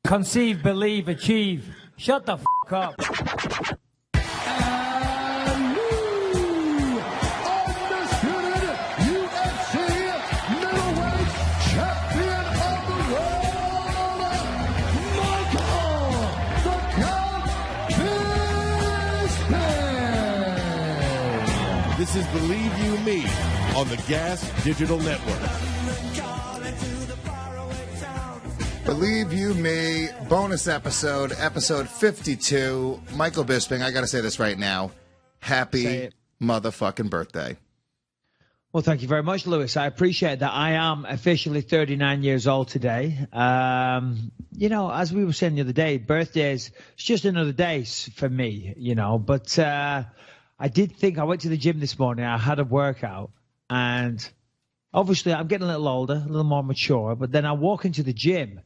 Conceive, believe, achieve. Shut the f*** up. And new undisputed UFC middleweight champion of the world, Michael the Count Bisping. This is Believe You Me on the Gas Digital Network. Believe You Me, bonus episode 52. Michael Bisping, I got to say this right now. Happy motherfucking birthday. Well, thank you very much, Lewis. I appreciate that. I am officially 39 years old today. You know, as we were saying the other day, birthdays, it's just another day for me, you know. But I did think, I went to the gym this morning, I had a workout, and obviously I'm getting a little older, a little more mature, but then I walk into the gym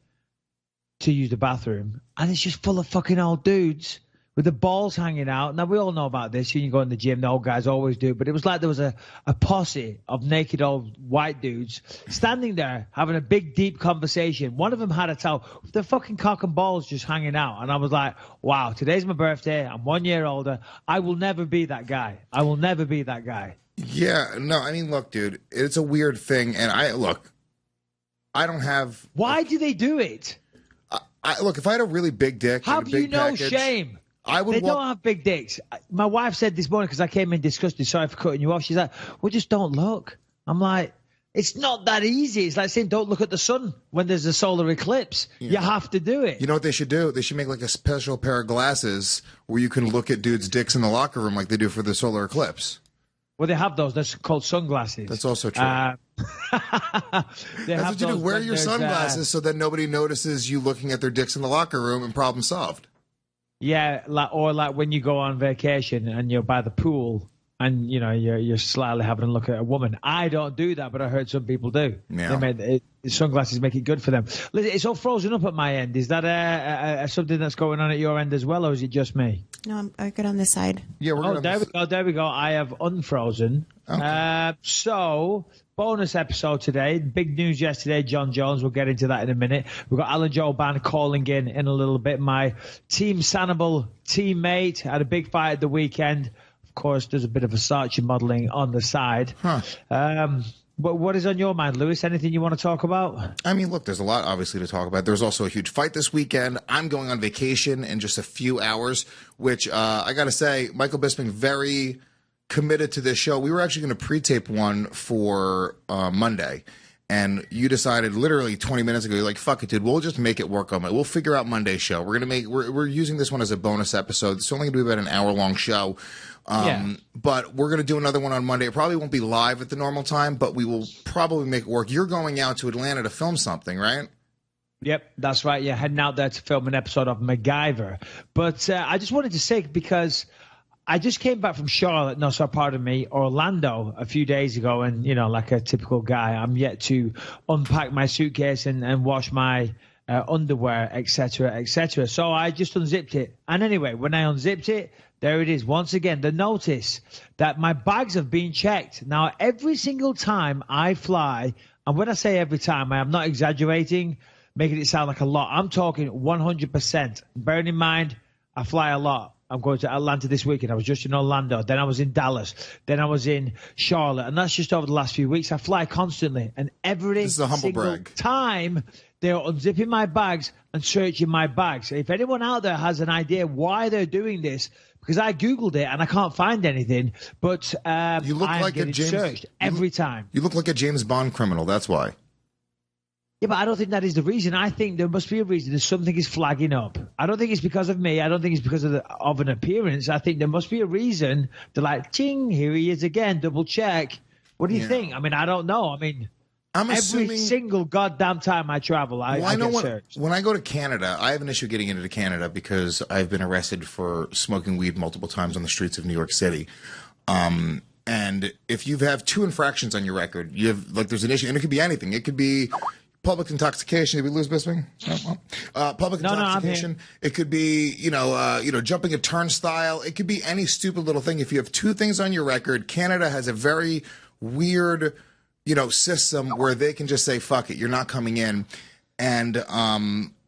to use the bathroom, and it's just full of fucking old dudes with the balls hanging out. Now, we all know about this. When you go in the gym, the old guys always do, but it was like there was a posse of naked old white dudes standing there having a big, deep conversation. One of them had a towel with their fucking cock and balls just hanging out, and I was like, wow, today's my birthday. I'm 1 year older. I will never be that guy. I will never be that guy. Yeah, no, I mean, look, dude, it's a weird thing, and I don't have... Why do they do it? Look, if I had a really big dick, have a big you no package, shame? I would. They don't have big dicks. My wife said this morning, because I came in disgusted. Sorry for cutting you off. She's like, "Well, just don't look." I'm like, it's not that easy. It's like saying don't look at the sun when there's a solar eclipse. Yeah. You have to do it. You know what they should do? They should make like a special pair of glasses where you can look at dudes' dicks in the locker room like they do for the solar eclipse. Well, they have those. They're called sunglasses. That's also true. That's what you do. Wear your sunglasses so that nobody notices you looking at their dicks in the locker room, and problem solved. Yeah, or like when you go on vacation and you're by the pool and, you know, you're slightly having a look at a woman. I don't do that, but I heard some people do. Yeah. Sunglasses make it good for them. Listen, it's all frozen up at my end. Is that something that's going on at your end as well, or is it just me? No, I'm good on this side. Yeah, we're there we go. There we go. I have unfrozen. Okay. So, bonus episode today. Big news yesterday, John Jones. We'll get into that in a minute. We've got Alan Jouban calling in a little bit. My Team Sanibel teammate had a big fight at the weekend. Of course, there's a bit of Versace modeling on the side. But what is on your mind, Lewis? Anything you want to talk about? I mean, look, there's a lot, obviously, to talk about. There's also a huge fight this weekend. I'm going on vacation in just a few hours, which I got to say, Michael Bisping, very committed to this show. We were actually going to pre-tape one for Monday. And you decided literally 20 minutes ago, you're like, fuck it, dude. We'll just make it work on it. We'll figure out Monday's show. We're using this one as a bonus episode. It's only going to be about an hour-long show. But we're going to do another one on Monday. It probably won't be live at the normal time, but we will probably make it work. You're going out to Atlanta to film something, right? Yep, that's right. Yeah, heading out there to film an episode of MacGyver. But I just wanted to say, because I just came back from Charlotte, no, so pardon me, Orlando a few days ago, and, you know, like a typical guy, I'm yet to unpack my suitcase and wash my underwear, etc., etc. So I just unzipped it. And anyway, when I unzipped it, there it is. Once again, the notice that my bags have been checked. Now, every single time I fly, and when I say every time, I am not exaggerating, making it sound like a lot. I'm talking 100%. Bearing in mind, I fly a lot. I'm going to Atlanta this weekend. I was just in Orlando. Then I was in Dallas. Then I was in Charlotte. And that's just over the last few weeks. I fly constantly. And every single time they're unzipping my bags and searching my bags. If anyone out there has an idea why they're doing this, because I Googled it and I can't find anything, but you look like getting searched every time. You look like a James Bond criminal. That's why. Yeah, but I don't think that is the reason. I think there must be a reason that something is flagging up. I don't think it's because of me. I don't think it's because of an appearance. I think there must be a reason. They're like, ching, here he is again, double check. What do you think? I mean, I don't know. I mean, every single goddamn time I travel, I get searched. When I go to Canada, I have an issue getting into Canada because I've been arrested for smoking weed multiple times on the streets of New York City. And if you have 2 infractions on your record, you have, like, there's an issue, and it could be anything. It could be public intoxication. Did we lose Bisping? Public intoxication. It could be, jumping a turnstile. It could be any stupid little thing. If you have 2 things on your record, Canada has a very weird, system where they can just say, fuck it, you're not coming in. And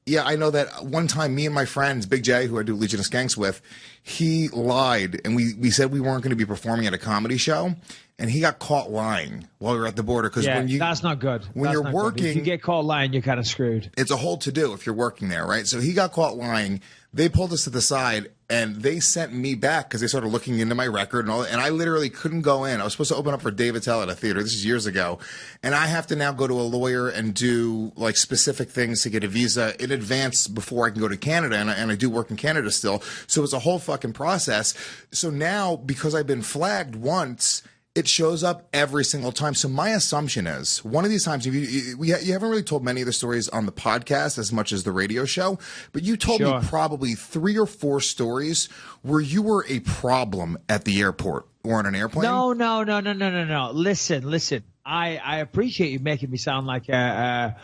Yeah, I know that one time me and my friends, Big J, who I do Legion of Skanks with, he lied and we said we weren't going to be performing at a comedy show, and he got caught lying while we were at the border. Because that's not good. When you're working, if you get caught lying, you're kind of screwed. It's a whole to-do if you're working there, right? So he got caught lying. They pulled us to the side, and they sent me back because they started looking into my record and all that. And I literally couldn't go in. I was supposed to open up for Dave Attell at a theater. This is years ago. And I have to now go to a lawyer and do like specific things to get a visa in advance before I can go to Canada. And I do work in Canada still. So it's a whole fucking process. So now, because I've been flagged once, it shows up every single time. So my assumption is one of these times, you haven't really told many of the stories on the podcast as much as the radio show, but you told me probably 3 or 4 stories where you were a problem at the airport or on an airplane. No. Listen. I appreciate you making me sound like a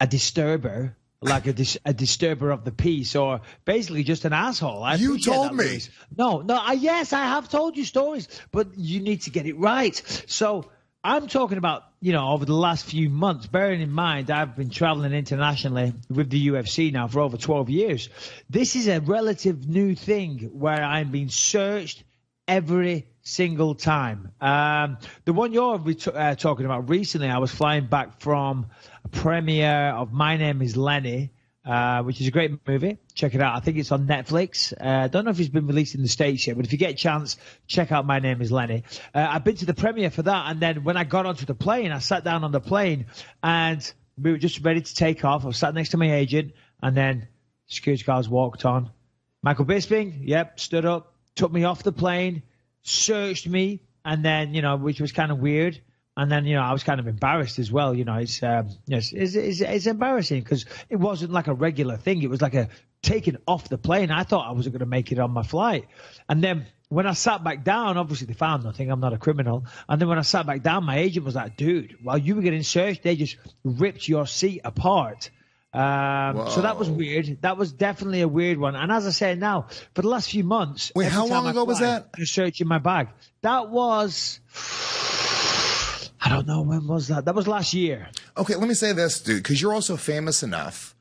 disturber. Like a disturber of the peace, or basically just an asshole. You told me. Yes, I have told you stories, but you need to get it right. So I'm talking about, over the last few months, bearing in mind I've been traveling internationally with the UFC now for over 12 years. This is a relative new thing where I'm being searched every single time. The one you're talking about recently, I was flying back from a premiere of My Name is Lenny, which is a great movie. Check it out. I think it's on Netflix. I don't know if it's been released in the States yet, but if you get a chance, check out My Name is Lenny. I've been to the premiere for that, and then when I got onto the plane, I sat down on the plane, and we were just ready to take off. I was sat next to my agent, and then security guards walked on. Michael Bisping, stood up, took me off the plane, searched me, and then, which was kind of weird. And then, I was kind of embarrassed as well. It's embarrassing because it wasn't like a regular thing. It was like a taken off the plane. I thought I wasn't going to make it on my flight. And then when I sat back down, obviously they found nothing. I'm not a criminal. And then when I sat back down, my agent was like, dude, while you were getting searched, they just ripped your seat apart. So that was weird. That was definitely a weird one. And as I say now, for the last few months. Wait, how long ago was that? Just searching my bag. That was, I don't know, when was that? That was last year. Okay, let me say this, dude, because you're also famous enough.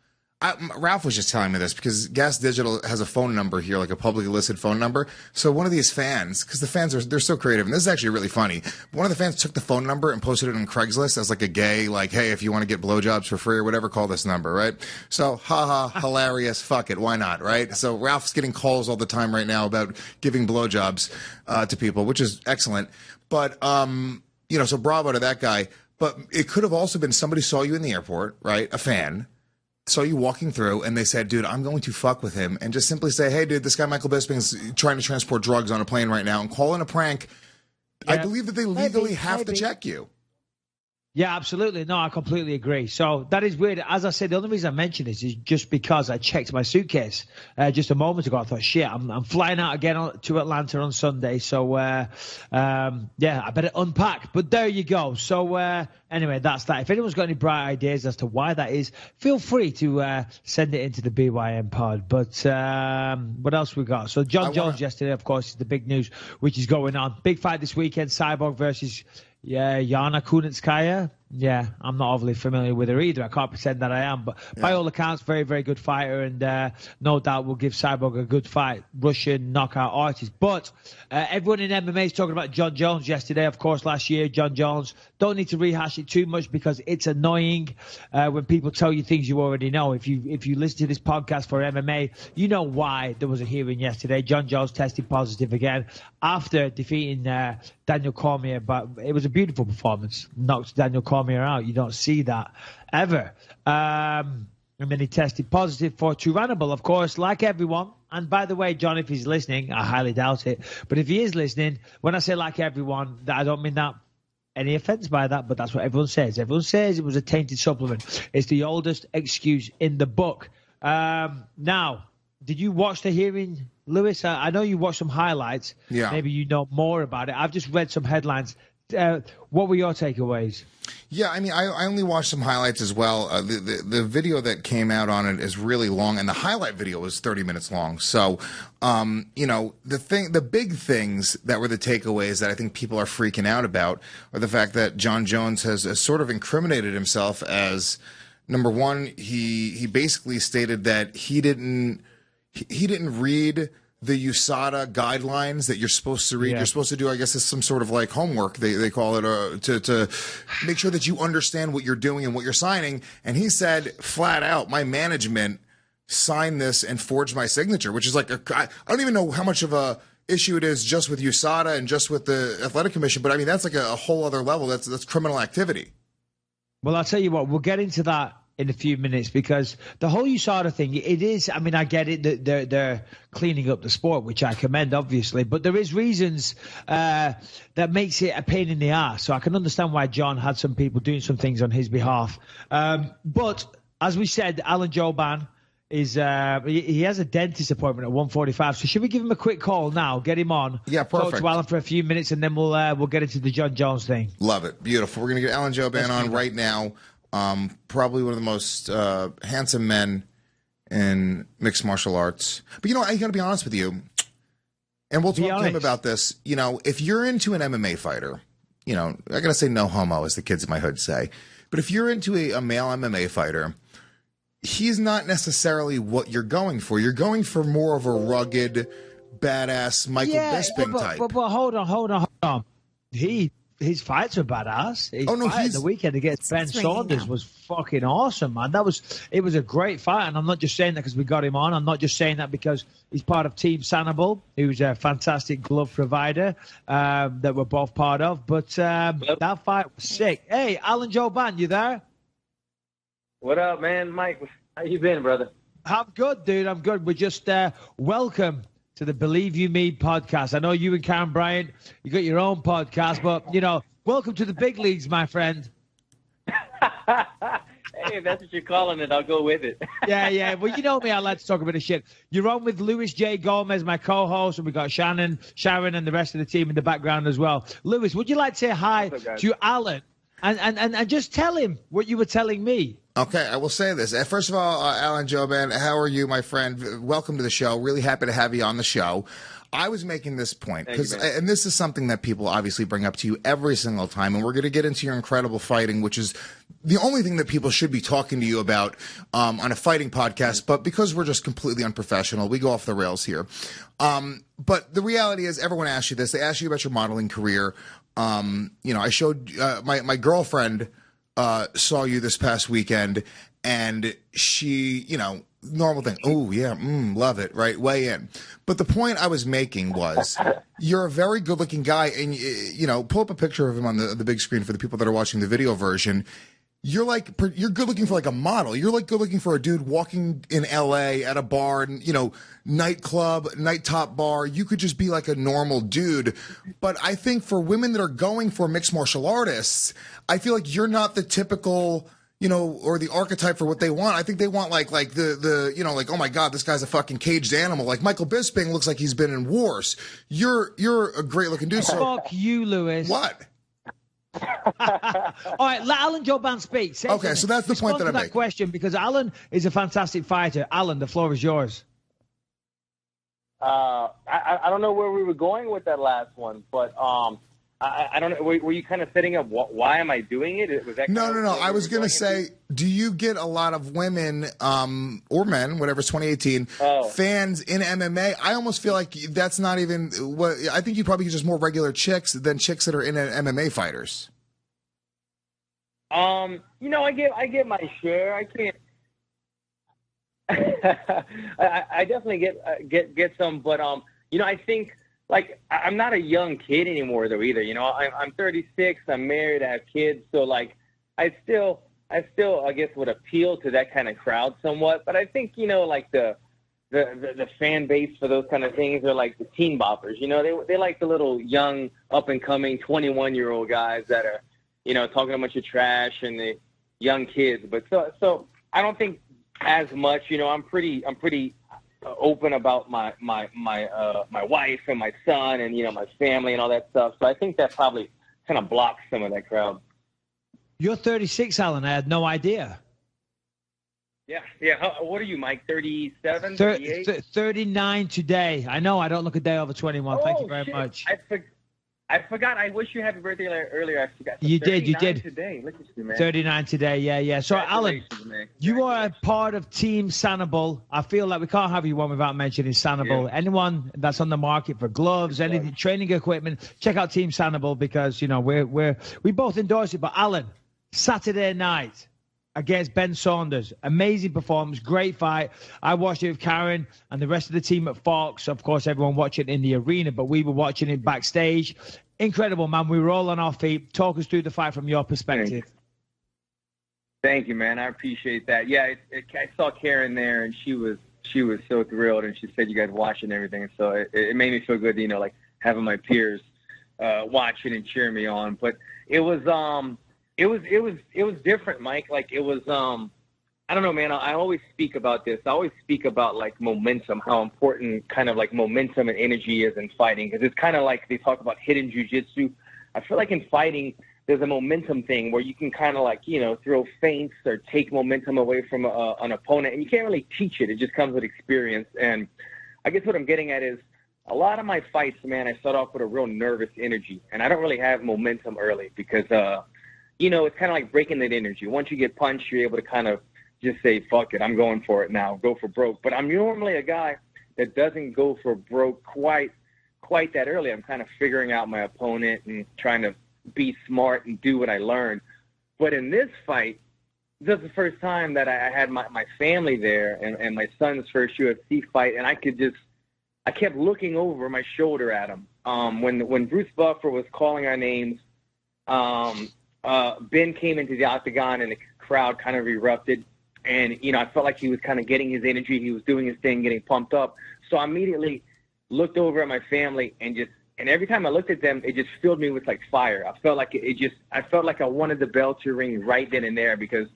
Ralph was just telling me this because Gas Digital has a phone number here, like a publicly listed phone number. So one of these fans, because the fans they're so creative, and this is actually really funny. One of the fans took the phone number and posted it on Craigslist as like a gay, like, hey, if you want to get blowjobs for free or whatever, call this number, right? So, hilarious, fuck it, why not, right? So Ralph's getting calls all the time right now about giving blowjobs to people, which is excellent. But so bravo to that guy. But it could have also been somebody saw you in the airport, right? A fan. Saw you walking through, and they said, dude, I'm going to fuck with him, and just simply say, hey, dude, this guy Michael Bisping is trying to transport drugs on a plane right now, and call in a prank. Yeah, I believe that they legally have to check you. Yeah, absolutely. No, I completely agree. So that is weird. As I said, the only reason I mention this is just because I checked my suitcase just a moment ago. I thought, shit, I'm flying out again to Atlanta on Sunday. So, I better unpack. But there you go. So, anyway, that's that. If anyone's got any bright ideas as to why that is, feel free to send it into the BYM pod. But what else we got? So John Jones yesterday, of course, is the big news which is going on. Big fight this weekend, Cyborg versus Yana Kunitskaya. Yeah, I'm not overly familiar with her either. I can't pretend that I am. But by all accounts, very, very good fighter. And no doubt will give Cyborg a good fight. Russian knockout artist. But everyone in MMA is talking about John Jones yesterday. Of course, last year, John Jones. Don't need to rehash it too much because it's annoying when people tell you things you already know. If you listen to this podcast for MMA, you know why there was a hearing yesterday. John Jones tested positive again after defeating Daniel Cormier. But it was a beautiful performance. Knocked Daniel Cormier out. You don't see that ever. And then he tested positive for Turanable, of course, like everyone. And by the way, John, if he's listening, I highly doubt it. But if he is listening, when I say like everyone, I don't mean that any offense by that, but that's what everyone says. Everyone says it was a tainted supplement. It's the oldest excuse in the book. Now, did you watch the hearing, Lewis? I know you watched some highlights. Yeah. Maybe you know more about it. I've just read some headlines. What were your takeaways? Yeah, I mean, I only watched some highlights as well. The video that came out on it is really long, and the highlight video was 30 minutes long. So, the big things that were the takeaways that I think people are freaking out about are the fact that John Jones has sort of incriminated himself as Number one, he basically stated that he didn't read the USADA guidelines that you're supposed to read. Yeah. You're supposed to do, I guess, it's some sort of like homework. They call it to make sure that you understand what you're doing and what you're signing. And he said flat out, my management signed this and forged my signature, which is like I don't even know how much of a issue it is just with USADA and just with the athletic commission, but I mean that's like a whole other level. That's criminal activity. Well, I'll tell you what, we'll get into that in a few minutes because the whole USADA thing, it is, I mean, I get it that they're cleaning up the sport, which I commend, obviously, but there is reasons that makes it a pain in the ass. So I can understand why John had some people doing some things on his behalf. But as we said, Alan Jouban is he has a dentist appointment at 1:45. So should we give him a quick call now? Get him on. Yeah, perfect. Talk to Alan for a few minutes, and then we'll get into the John Jones thing. Love it. Beautiful. We're gonna get Alan Jouban on right now. Probably one of the most handsome men in mixed martial arts. But you know, I got to be honest with you, and we'll talk to him about this. You know, if you're into an MMA fighter, you know, I got to say no homo, as the kids in my hood say. But if you're into a male MMA fighter, he's not necessarily what you're going for. You're going for more of a rugged, badass Michael Bisping type. But hold on. His fights are badass. His fight at the weekend against Ben Saunders was fucking awesome, man. It was a great fight, and I'm not just saying that because we got him on. I'm not just saying that because he's part of Team Sanibel, who's a fantastic glove provider that we're both part of. But that fight was sick. Hey, Alan Jouban, you there? What up, man? Mike, how you been, brother? I'm good, dude. I'm good. We're just welcome to the Believe You Me podcast. I know you and Karen Bryant, you got your own podcast, but, you know, welcome to the big leagues, my friend. Hey, if that's what you're calling it, I'll go with it. Yeah. Well, you know me, I like to talk a bit of shit. You're on with Luis J. Gomez, my co-host, and we got Sharon, and the rest of the team in the background as well. Luis, would you like to say hi to Alan and just tell him what you were telling me? Okay, I will say this. First of all, Alan Jouban, how are you, my friend? Welcome to the show. Really happy to have you on the show. I was making this point, and this is something that people obviously bring up to you every single time, and we're going to get into your incredible fighting, which is the only thing that people should be talking to you about on a fighting podcast, but because we're just completely unprofessional, we go off the rails here. But the reality is everyone asks you this. They ask you about your modeling career. You know, I showed my girlfriend saw you this past weekend, and she, you know, normal thing. Oh, yeah, love it, right? Weigh in. But the point I was making was you're a very good-looking guy, and, you know, pull up a picture of him on the big screen for the people that are watching the video version. You're good-looking for like a model. You're like good-looking for a dude walking in L.A. at a bar, and, you know, nightclub, night top bar. You could just be like a normal dude. But I think for women that are going for mixed martial artists, I feel like you're not the typical, you know, or the archetype for what they want. I think they want like the you know, like, oh my God, this guy's a fucking caged animal. Like Michael Bisping looks like he's been in wars. You're a great looking dude. So fuck you, Luis. What? All right, let Alan Jouban speak. Say okay, so that's the point that I make. Question, because Alan is a fantastic fighter. Alan, the floor is yours. I don't know where we were going with that last one, but I don't know. Were you kind of setting up why am I doing it? Was that no. I was going to say, do you get a lot of women or men, whatever, it's 2018, fans in MMA? I almost feel like that's not even what I think. You probably get just more regular chicks than chicks that are in MMA fighters. You know, I get my share. I can't. I definitely get some, but you know, I think like I'm not a young kid anymore though either. You know, I'm 36. I'm married. I have kids. So like, I still I guess would appeal to that kind of crowd somewhat. But I think, you know, like the fan base for those kind of things are like the teen boppers. You know, they like the little young up and coming 21-year-old guys that are, you know, talking a bunch of trash and the young kids. But so I don't think as much, you know, I'm pretty open about my wife and my son and, you know, my family and all that stuff. So I think that probably kind of blocks some of that crowd. You're 36, Alan. I had no idea. Yeah. What are you, Mike? 37, 38? 39 today. I know. I don't look a day over 21. Thank you very much. I forgot. I wish you happy birthday earlier. I forgot. You did. 39 today. Look at you, man. 39 today. Yeah. So, Alan, Man. you are a part of Team Sanibel. I feel like we can't have you on without mentioning Sanibel. Yeah. Anyone that's on the market for gloves, anything, training equipment, check out Team Sanibel because we both endorse it. But Alan, Saturday night against Ben Saunders, amazing performance, great fight. I watched it with Karen and the rest of the team at Fox. Of course, everyone watching it in the arena, but we were watching it backstage. Incredible, man. We were all on our feet. Talk us through the fight from your perspective. Thank you, man. I appreciate that. Yeah, I saw Karen there, and she was so thrilled, and she said you guys watching everything. So it made me feel good, like having my peers watching and cheering me on. But it was different, Mike. Like it was I don't know, man. I always speak about this. I always speak about like momentum, how important kind of like momentum and energy is in fighting. Because it's kind of like they talk about hidden jiu-jitsu. I feel like in fighting, there's a momentum thing where you can kind of like, throw feints or take momentum away from an opponent. And you can't really teach it. It just comes with experience. And I guess what I'm getting at is a lot of my fights, man, I start off with a real nervous energy. And I don't really have momentum early because, it's kind of like breaking that energy. Once you get punched, you're able to kind of just say, fuck it, I'm going for it now, go for broke. But I'm normally a guy that doesn't go for broke quite that early. I'm kind of figuring out my opponent and trying to be smart and do what I learned. But in this fight, this is the first time that I had my family there and my son's first UFC fight, and I kept looking over my shoulder at him. When Bruce Buffer was calling our names, Ben came into the octagon and the crowd kind of erupted. And, I felt like he was kind of getting his energy. He was doing his thing, getting pumped up. So I immediately looked over at my family and every time I looked at them, it just filled me with like fire. I felt like I felt like I wanted the bell to ring right then and there because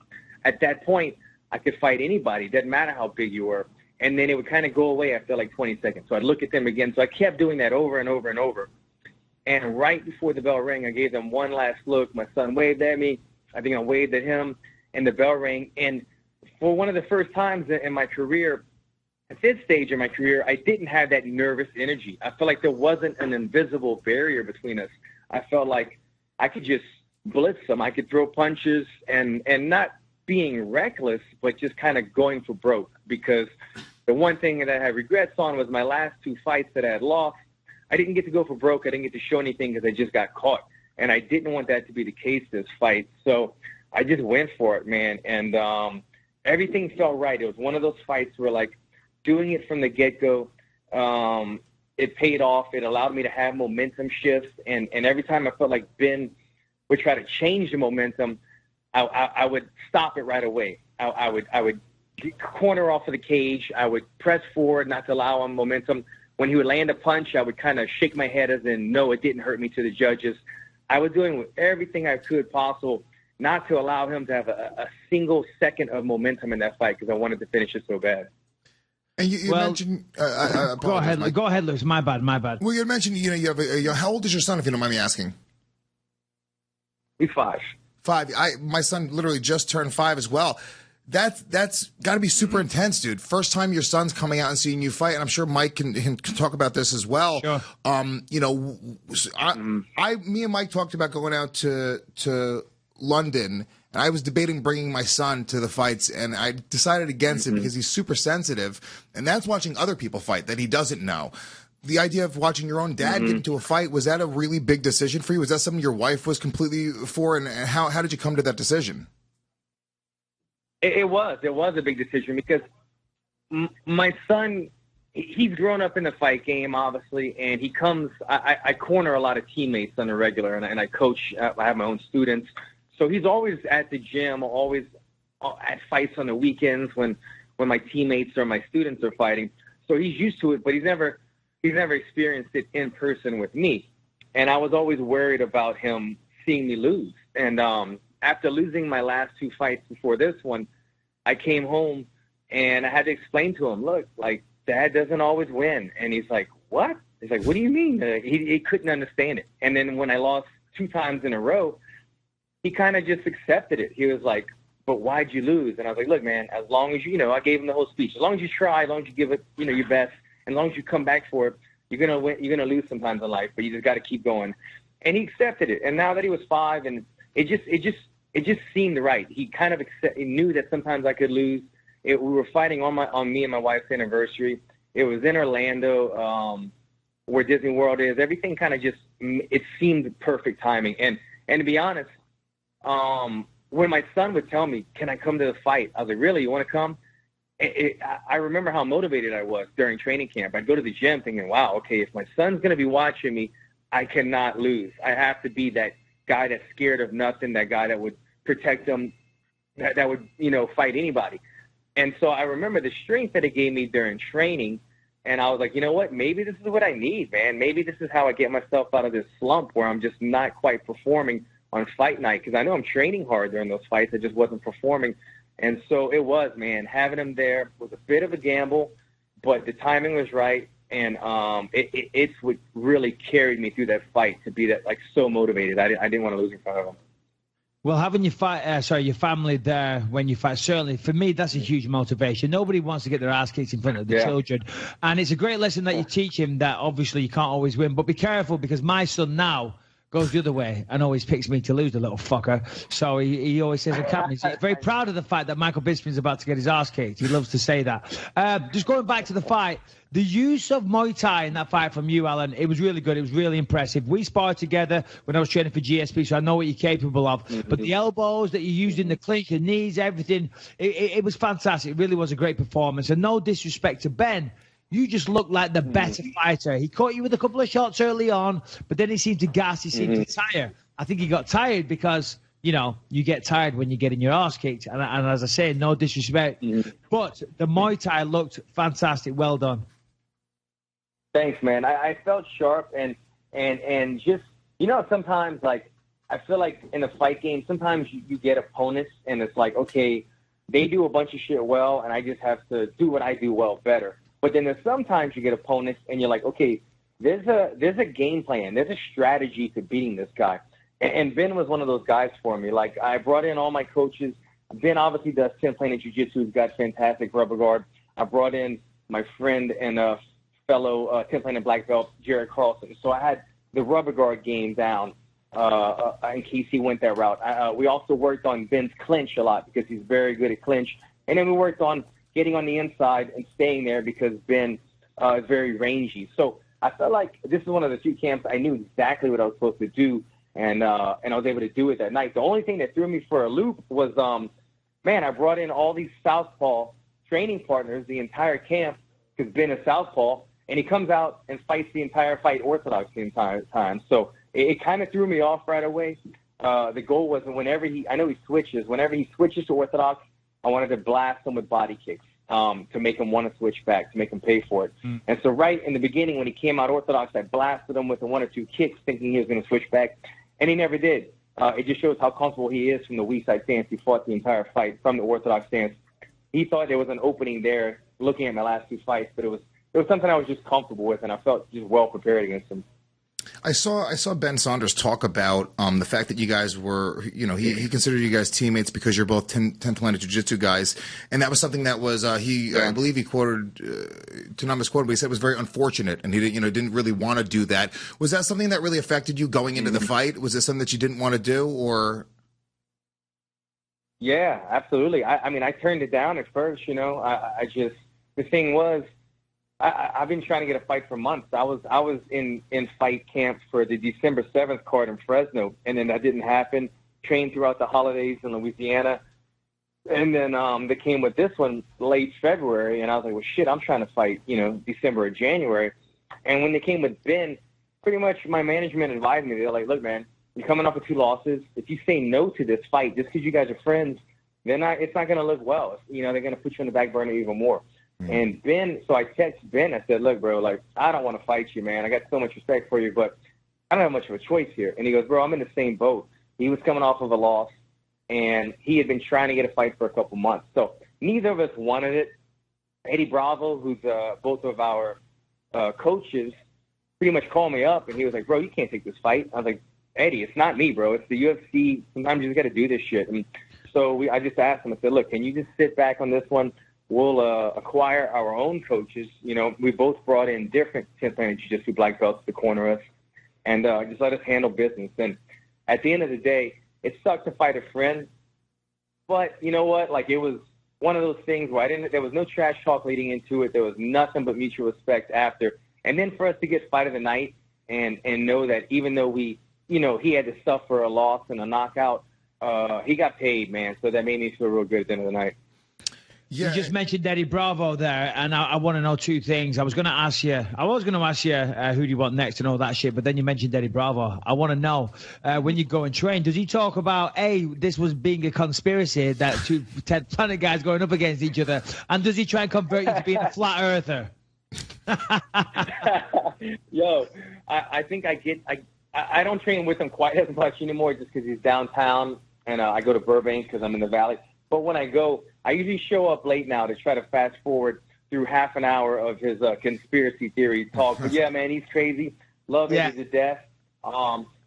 at that point I could fight anybody. It doesn't matter how big you were. And then it would kind of go away after like 20 seconds. So I'd look at them again. So I kept doing that over and over and over. And right before the bell rang, I gave them one last look. My son waved at me. I think I waved at him and the bell rang. And for one of the first times in my career, at this stage in my career, I didn't have that nervous energy. I felt like there wasn't an invisible barrier between us. I felt like I could just blitz them. I could throw punches and not being reckless, but just kind of going for broke. Because the one thing that I had regrets on was my last two fights that I had lost. I didn't get to go for broke. I didn't get to show anything because I just got caught. And I didn't want that to be the case this fight. So I just went for it, man. And everything felt right. It was one of those fights where, like, doing it from the get-go, it paid off. It allowed me to have momentum shifts. And every time I felt like Ben would try to change the momentum, I would stop it right away. I would corner off of the cage. I would press forward not to allow him momentum. When he would land a punch, I would kind of shake my head as in, no, it didn't hurt me to the judges. I was doing everything I could possible not to allow him to have a single second of momentum in that fight because I wanted to finish it so bad. And you mentioned, go ahead, Lewis. My bad. Well, you mentioned, you have how old is your son, if you don't mind me asking? He's 5. 5. My son literally just turned 5 as well. That's got to be super intense, dude. First time your son's coming out and seeing you fight, and I'm sure Mike can talk about this as well. Sure. Me and Mike talked about going out to London, and I was debating bringing my son to the fights, and I decided against it because he's super sensitive, and that's watching other people fight that he doesn't know. The idea of watching your own dad get into a fight, was that a really big decision for you? Was that something your wife was completely for, and how did you come to that decision? It was a big decision because my son, he's grown up in the fight game, obviously, and he comes, I corner a lot of teammates on the regular, and I coach, I have my own students. So he's always at the gym, always at fights on the weekends when my teammates or my students are fighting. So he's used to it, but he's never experienced it in person with me. And I was always worried about him seeing me lose. And after losing my last 2 fights before this one, I came home and I had to explain to him, look, like, Dad doesn't always win. And he's like, what? He's like, what do you mean? He couldn't understand it. And then when I lost 2 times in a row, he kind of just accepted it. He was like, but why'd you lose? And I was like, look, man, as long as I gave him the whole speech. As long as you try, as long as you give it, your best, and as long as you come back for it, you're going to win, you're going to lose sometimes in life, but you just got to keep going. and he accepted it. And now that he was 5, and it just seemed right. He kind of he knew that sometimes I could lose. We were fighting on me and my wife's anniversary. It was in Orlando, where Disney World is. Everything kind of it seemed perfect timing. And to be honest, when my son would tell me, "Can I come to the fight?" I was like, "Really? You want to come?" I remember how motivated I was during training camp. I'd go to the gym thinking, wow, okay, if my son's going to be watching me, I cannot lose. I have to be that guy that's scared of nothing, that guy that would protect him, that would, fight anybody. And so I remember the strength that it gave me during training, and I was like, you know what, maybe this is what I need, man. Maybe this is how I get myself out of this slump where I'm just not quite performing on fight night, because I know I'm training hard during those fights. I just wasn't performing. And so it was, man, having him there was a bit of a gamble, but the timing was right. And it's what really carried me through that fight, to be that, like, so motivated. I didn't want to lose in front of him. Well, having your family there when you fight, certainly for me, that's a huge motivation. Nobody wants to get their ass kicked in front of the children. And it's a great lesson that you teach him, that obviously you can't always win, but be careful, because my son now goes the other way and always picks me to lose, the little fucker. So he always says, he's very proud of the fact that Michael Bisping's about to get his ass kicked. He loves to say that. Just going back to the fight, the use of Muay Thai in that fight from you, Alan, it was really good. It was really impressive. We sparred together when I was training for GSP, so I know what you're capable of. But the elbows that you used in the clinch, the knees, everything, it was fantastic. It really was a great performance. And no disrespect to Ben, you just looked like the better fighter. He caught you with a couple of shots early on, but then he seemed to gas. He seemed to tire. I think he got tired because, you get tired when you're getting your ass kicked. And as I say, no disrespect. But the Muay Thai looked fantastic. Well done. Thanks, man. I felt sharp and just, sometimes, like, I feel like in a fight game, sometimes you get opponents and it's like, okay, they do a bunch of shit well and I just have to do what I do well better. But then there's sometimes you get opponents and you're like, okay, there's a game plan. There's a strategy to beating this guy. And Ben was one of those guys for me. Like, I brought in all my coaches. Ben obviously does 10th Planet Jiu-Jitsu. He's got fantastic rubber guard. I brought in my friend and fellow 10th Planet black belt, Jared Carlson. So I had the rubber guard game down in case he went that route. We also worked on Ben's clinch a lot because he's very good at clinch. And then we worked on getting on the inside and staying there because Ben is very rangy. So I felt like this is one of the few camps I knew exactly what I was supposed to do, and I was able to do it that night. The only thing that threw me for a loop was, I brought in all these southpaw training partners the entire camp because Ben is southpaw, and he comes out and fights the entire fight orthodox the entire time. So it kind of threw me off right away. The goal was whenever he switches to orthodox, I wanted to blast him with body kicks to make him want to switch back, to make him pay for it. And so right in the beginning when he came out orthodox, I blasted him with 1 or 2 kicks thinking he was going to switch back, and he never did. It just shows how comfortable he is from the weak side stance. He fought the entire fight from the orthodox stance. He thought there was an opening there looking at my last 2 fights, but it was something I was just comfortable with, and I felt just well prepared against him. I saw Ben Saunders talk about the fact that you guys were, he considered you guys teammates because you're both 10th Planet Jiu-Jitsu guys, and that was something that was I believe he quoted, to not misquote, but he said it was very unfortunate, and he didn't really want to do that. Was that something that really affected you going into the fight? Was it something that you didn't want to do, or? Yeah, absolutely. I turned it down at first. The thing was, I've been trying to get a fight for months. I was in fight camp for the December 7th card in Fresno, and then that didn't happen. Trained throughout the holidays in Louisiana, and then they came with this one late February, and I was like, well, shit, I'm trying to fight, December or January. And when they came with Ben, pretty much my management advised me. They're like, look, man, you're coming off with 2 losses. If you say no to this fight just because you guys are friends, then it's not going to look well. They're going to put you on the back burner even more. And Ben, so I texted Ben. I said, look, bro, like, I don't want to fight you, man. I got so much respect for you, but I don't have much of a choice here. And he goes, bro, I'm in the same boat. He was coming off of a loss, and he had been trying to get a fight for a couple months. So neither of us wanted it. Eddie Bravo, who's both of our coaches, pretty much called me up, and he was like, bro, you can't take this fight. I was like, Eddie, it's not me, bro. It's the UFC. Sometimes you just got to do this shit. And so I just asked him, I said, look, can you just sit back on this one? We'll acquire our own coaches. We both brought in different 10th Planet Jiu-Jitsu black belts to corner us. and just let us handle business. And at the end of the day, it sucked to fight a friend, but you know what? Like, it was one of those things where there was no trash talk leading into it. There was nothing but mutual respect after. And then for us to get fight of the night and know that even though he had to suffer a loss and a knockout, he got paid, man. So that made me feel real good at the end of the night. Yeah. You just mentioned Eddie Bravo there, and I want to know two things. I was going to ask you who do you want next and all that shit, but then you mentioned Eddie Bravo. I want to know, when you go and train, does he talk about, hey, this was being a conspiracy, that two planet guys going up against each other, and does he try and convert you to being a flat earther? Yo, I think I don't train with him quite as much anymore just because he's downtown, and I go to Burbank because I'm in the Valley. But when I go, I usually show up late now to try to fast forward through half an hour of his conspiracy theory talk. But yeah, man, he's crazy. Love him to death.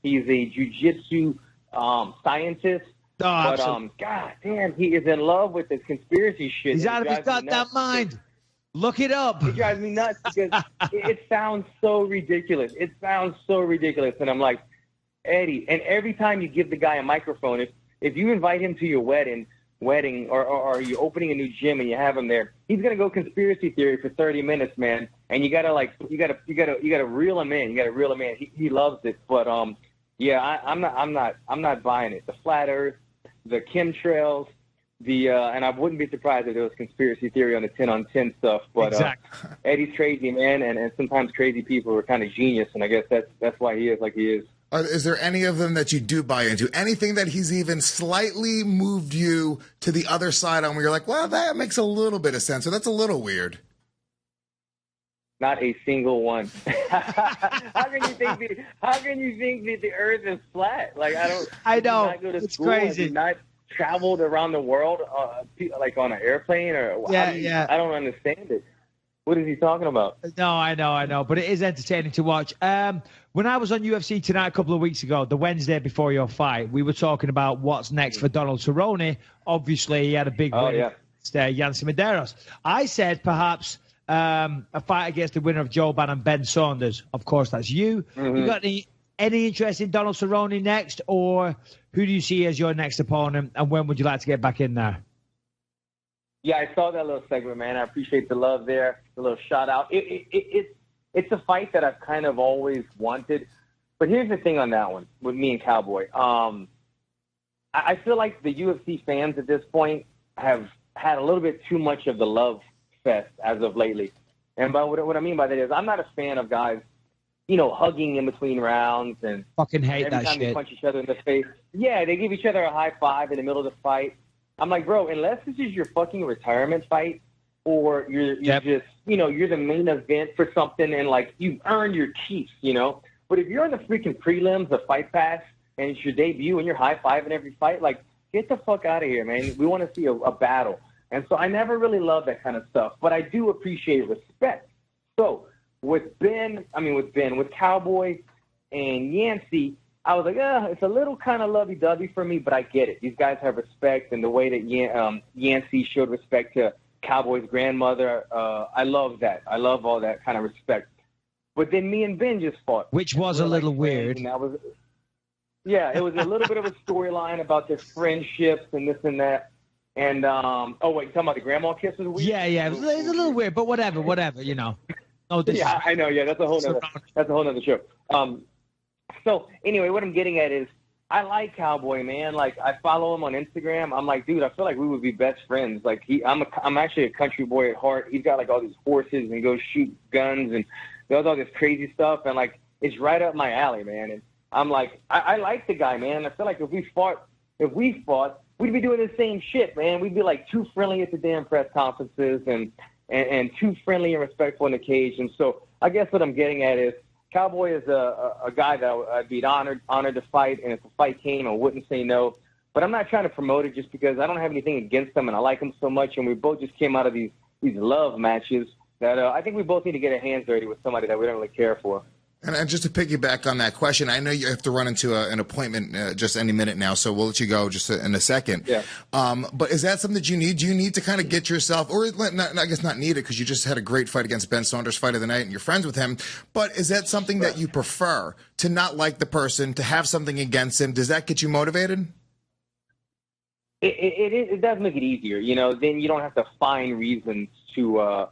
He's a jiu-jitsu scientist. But God damn, he is in love with this conspiracy shit. He's out of his goddamn mind. Look it up. It drives me nuts because it sounds so ridiculous. It sounds so ridiculous. And I'm like, Eddie, and every time you give the guy a microphone, if you invite him to your wedding or you're opening a new gym and you have him there, he's gonna go conspiracy theory for 30 minutes, man. And you gotta reel him in. You gotta reel him in. He loves it. But yeah, I'm not buying it. The flat Earth, the chemtrails, and I wouldn't be surprised if there was conspiracy theory on the 10-on-10 stuff. But exactly. Eddie's crazy, man, and sometimes crazy people are kind of genius, and I guess that's why he is like he is. Is there any of them that you do buy into? Anything that he's even slightly moved you to the other side on where you're like, well, that makes a little bit of sense, or that's a little weird? Not a single one. How can you think that the Earth is flat? Like, I know. Not go to it's school. crazy. I did not traveled around the world, like on an airplane, or yeah. I don't understand it. What is he talking about? No, I know, but it is entertaining to watch. When I was on UFC Tonight a couple of weeks ago, the Wednesday before your fight, we were talking about what's next for Donald Cerrone. Obviously, he had a big win against Yancy Medeiros. I said perhaps a fight against the winner of Jouban and Ben Saunders. Of course, that's you. Mm-hmm. You got any interest in Donald Cerrone next, or who do you see as your next opponent, and when would you like to get back in there? Yeah, I saw that little segment, man. I appreciate the love there, the little shout out. It's a fight that I've kind of always wanted. But here's the thing on that one with me and Cowboy. I feel like the UFC fans at this point have had a little bit too much of the love fest as of lately. And by what I mean by that is I'm not a fan of guys, hugging in between rounds and fucking hate that shit. Every time they punch each other in the face. Yeah, they give each other a high five in the middle of the fight. I'm like, bro, unless this is your fucking retirement fight or you're just, you're the main event for something and, like, you've earned your keep, But if you're in the freaking prelims of Fight Pass and it's your debut and you're high-fiving every fight, like, get the fuck out of here, man. We want to see a battle. And so I never really loved that kind of stuff. But I do appreciate respect. So with Cowboy and Yancy, I was like, it's a little kind of lovey-dovey for me, but I get it. These guys have respect, and the way that Yancy showed respect to Cowboy's grandmother, I love that. I love all that kind of respect. But then me and Ben just fought. Which was a little weird. And it was a little bit of a storyline about their friendships and this and that. And, you talking about the grandma kisses? Yeah, it was a little weird, but whatever, No, yeah, I know, that's a whole nother show. So anyway, what I'm getting at is I like Cowboy, man. Like, I follow him on Instagram. I'm like, dude, I feel like we would be best friends. Like, I'm actually a country boy at heart. He's got like all these horses and he goes shoot guns and does all this crazy stuff. And like, it's right up my alley, man. And I'm like, I like the guy, man. I feel like if we fought, we'd be doing the same shit, man. We'd be like too friendly at the damn press conferences and too friendly and respectful in the cage. And so I guess what I'm getting at is, Cowboy is a guy that I'd be honored to fight, and if the fight came, I wouldn't say no. But I'm not trying to promote it just because I don't have anything against him, and I like him so much, and we both just came out of these love matches that I think we both need to get our hands dirty with somebody that we don't really care for. And just to piggyback on that question, I know you have to run into an appointment just any minute now, so we'll let you go just in a second. Yeah. But is that something that you need? Do you need to kind of get yourself, or I guess not need it because you just had a great fight against Ben Saunders, fight of the night, and you're friends with him. But is that something that you prefer, to not like the person, to have something against him? Does that get you motivated? It does make it easier, you know. Then you don't have to find reasons to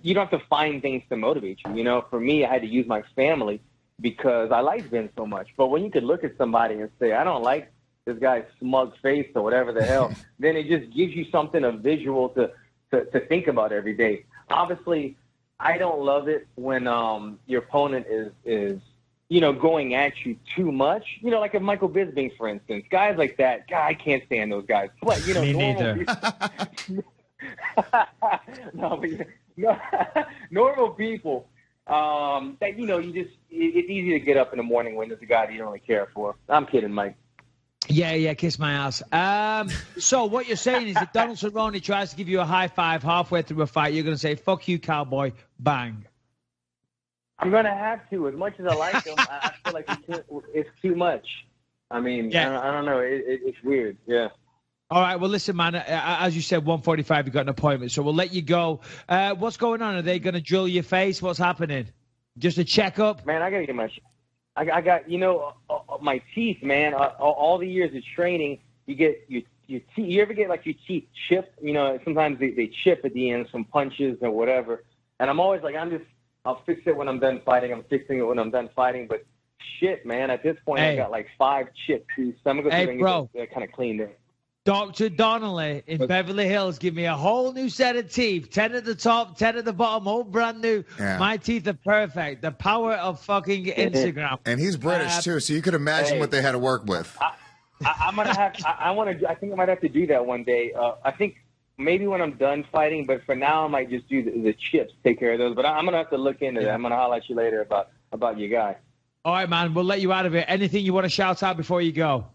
you don't have to find things to motivate you. You know, for me, I had to use my family because I liked Ben so much. But when you could look at somebody and say, I don't like this guy's smug face or whatever the hell, then it just gives you something, a visual to think about every day. Obviously, I don't love it when your opponent is you know, going at you too much. You know, like a Michael Bisping, for instance. Guys like that, God, I can't stand those guys. But, you know, Me neither. Normal people, that, you know, it's easy to get up in the morning when there's a guy that you don't really care for. I'm kidding, Mike. Yeah, kiss my ass. So what you're saying is if Donald Cerrone tries to give you a high five halfway through a fight, you're going to say, fuck you, cowboy, bang. I'm going to have to. As much as I like him, I feel like it's too much. I mean, yeah. I don't know. It's weird, yeah. All right, well, listen, man, as you said, 1:45, you got an appointment, so we'll let you go. What's going on? Are they going to drill your face? What's happening? Just a checkup? Man, I got to get I got, you know, my teeth, man. All the years of training, you get your teeth. You ever get, like, your teeth chipped? You know, sometimes they chip at the end, some punches or whatever. And I'm always like, I'll fix it when I'm done fighting. I'm fixing it when I'm done fighting. But shit, man, at this point, I got, like, 5 chipped teeth. So I'm going to go through and get kind of cleaned in. Dr. Donnelly in Beverly Hills give me a whole new set of teeth. 10 at the top, 10 at the bottom, all brand new. Yeah. My teeth are perfect. The power of fucking Instagram. And he's British, too, so you could imagine what they had to work with. I'm going to have – I think I might have to do that one day. I think maybe when I'm done fighting, but for now I might just do the chips, take care of those. But I'm going to have to look into that. I'm going to holler at you later about your guy. All right, man. We'll let you out of it. Anything you want to shout out before you go?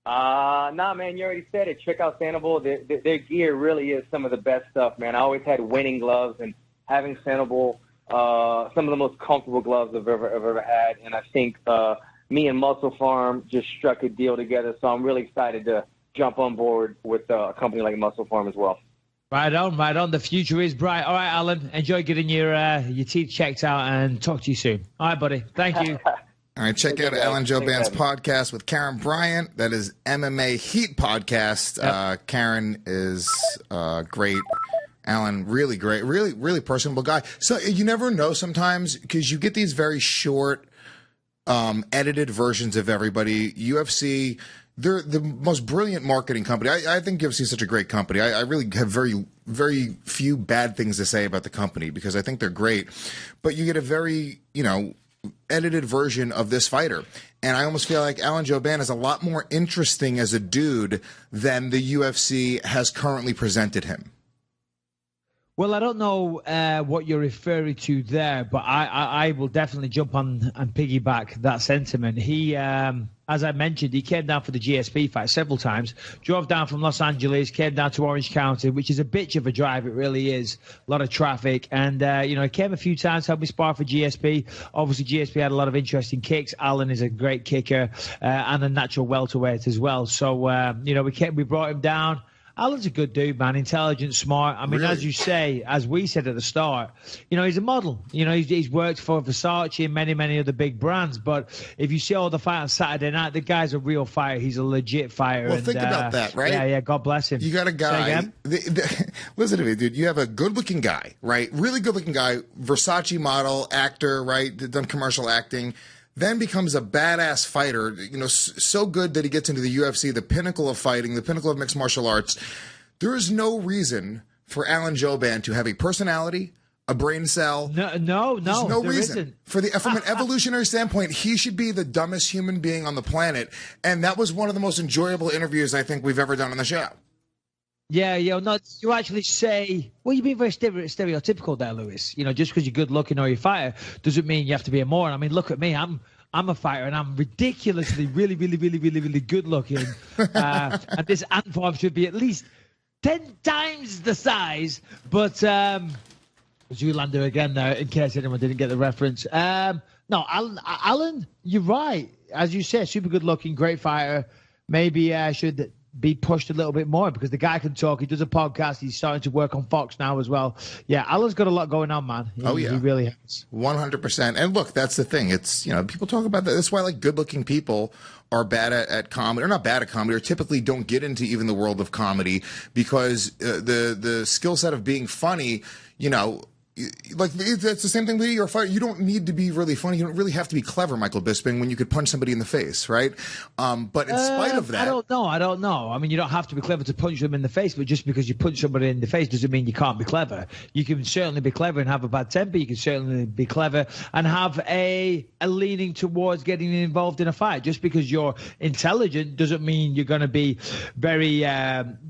Nah, man, you already said it. Check out Sandoval. Their gear really is some of the best stuff, man. I always had winning gloves, and having Sandoval, some of the most comfortable gloves I've ever had. And I think me and Muscle Farm just struck a deal together, so I'm really excited to jump on board with a company like Muscle Farm as well. Right on. The future is bright. All right, Alan, enjoy getting your teeth checked out, and talk to you soon. All right, buddy. Thank you. All right, check out Alan Jouban's podcast with Karen Bryant. That is MMA Heat Podcast. Yep. Karen is great. Alan, really great. Really personable guy. So you never know sometimes because you get these very short, edited versions of everybody. UFC, they're the most brilliant marketing company. I think UFC is such a great company. I really have very, very few bad things to say about the company because I think they're great. But you get a very, edited version of this fighter. And I almost feel like Alan Jouban is a lot more interesting as a dude than the UFC has currently presented him. Well, I don't know what you're referring to there, but I will definitely jump on and piggyback that sentiment. He, as I mentioned, he came down for the GSP fight several times, drove down from Los Angeles, came down to Orange County, which is a bitch of a drive. It really is. A lot of traffic. And, he came a few times, helped me spar for GSP. Obviously, GSP had a lot of interesting kicks. Alan is a great kicker and a natural welterweight as well. So, we brought him down. Alan's a good dude, man. Intelligent, smart. I mean, really? As you say, as we said at the start, he's a model. He's worked for Versace and many, many other big brands. But if you see all the fight on Saturday night, the guy's a real fighter. He's a legit fighter. Well, think about that, right? Yeah. God bless him. You got a guy. Listen to me, dude. You have a good-looking guy, right? Really good-looking guy. Versace model, actor, right? Done commercial acting. Then becomes a badass fighter, so good that he gets into the UFC, the pinnacle of fighting, the pinnacle of mixed martial arts. There is no reason for Alan Jouban to have a personality, a brain cell. No. There's no reason. Isn't. From an evolutionary standpoint, he should be the dumbest human being on the planet. And that was one of the most enjoyable interviews I think we've ever done on the show. Yeah, you actually say, well, you're being very stereotypical there, Lewis. Just because you're good looking or you're a fighter doesn't mean you have to be a moron. I mean, look at me. I'm a fighter and I'm ridiculously, really, really, really, really, really good looking. And this ant farm should be at least 10 times the size. But Zoolander again there, in case anyone didn't get the reference. No, Alan, you're right. As you say, super good looking, great fighter. Maybe should be pushed a little bit more because the guy can talk. He does a podcast. He's starting to work on Fox now as well. Yeah, Alan's got a lot going on, man. He really has. 100%. And look, that's the thing. It's, people talk about that. That's why like good looking people are bad at comedy, or not bad at comedy, or typically don't get into even the world of comedy because the skill set of being funny, like it's the same thing with you're a fighter. You don't need to be really funny. You don't really have to be clever, Michael Bisping, when you could punch somebody in the face, right? But in spite of that, I don't know. I mean, you don't have to be clever to punch them in the face, but just because you punch somebody in the face doesn't mean you can't be clever. You can certainly be clever and have a bad temper. You can certainly be clever and have a leaning towards getting involved in a fight. Just because you're intelligent doesn't mean you're going to be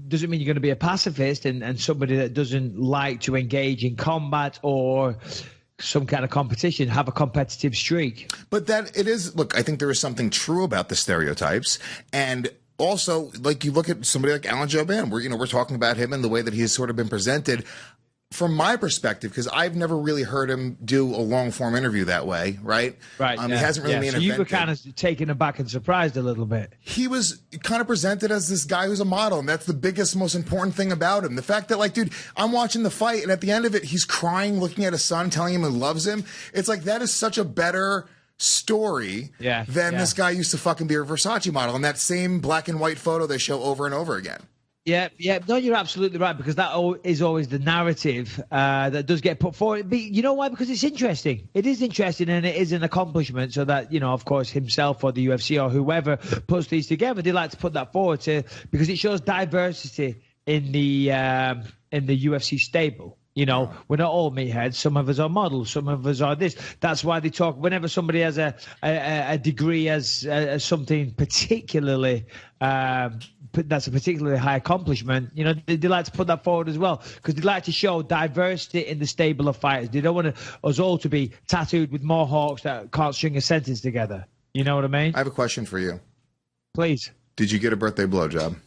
doesn't mean you're going to be a pacifist and somebody that doesn't like to engage in combat or some kind of competition, have a competitive streak. But that it is, look, I think there is something true about the stereotypes. And also, like, you look at somebody like Alan Jouban, we're talking about him and the way that he's sort of been presented. From my perspective, because I've never really heard him do a long form interview that way, right? Right. He hasn't really been so you were kind of taken aback and surprised a little bit. He was kind of presented as this guy who's a model, and that's the biggest, most important thing about him. The fact that, like, dude, I'm watching the fight, and at the end of it, he's crying, looking at his son, telling him he loves him. It's like, that is such a better story than this guy used to fucking be a Versace model. And that same black and white photo they show over and over again. Yeah. No, you're absolutely right, because that is always the narrative that does get put forward. But you know why? Because it's interesting. It is interesting, and it is an accomplishment. So that, of course, himself or the UFC or whoever puts these together, they like to put that forward because it shows diversity in the UFC stable. We're not all meatheads. Some of us are models. Some of us are this. That's why they talk. Whenever somebody has a degree as something particularly. That's a particularly high accomplishment. They like to put that forward as well because they like to show diversity in the stable of fighters. They don't want us all to be tattooed with mohawks that can't string a sentence together. You know what I mean? I have a question for you. Please. Did you get a birthday blowjob?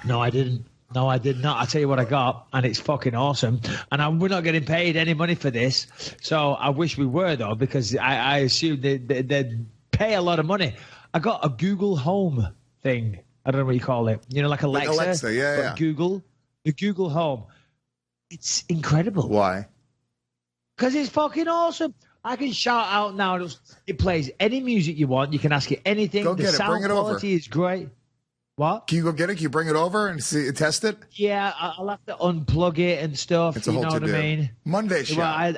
No, I didn't. No, I did not. I'll tell you what I got, and it's fucking awesome. And we're not getting paid any money for this, so I wish we were, though, because I assume they'd pay a lot of money. I got a Google Home thing. I don't know what you call it. Like Alexa. Like Alexa, yeah. Google. The Google Home. It's incredible. Why? Because it's fucking awesome. I can shout out now. It plays any music you want. You can ask it anything. Go get it. Bring it over. The sound quality is great. What? Can you go get it? Can you bring it over and test it? Yeah, I'll have to unplug it and stuff. It's a whole to-do. What I mean? Monday show. Well,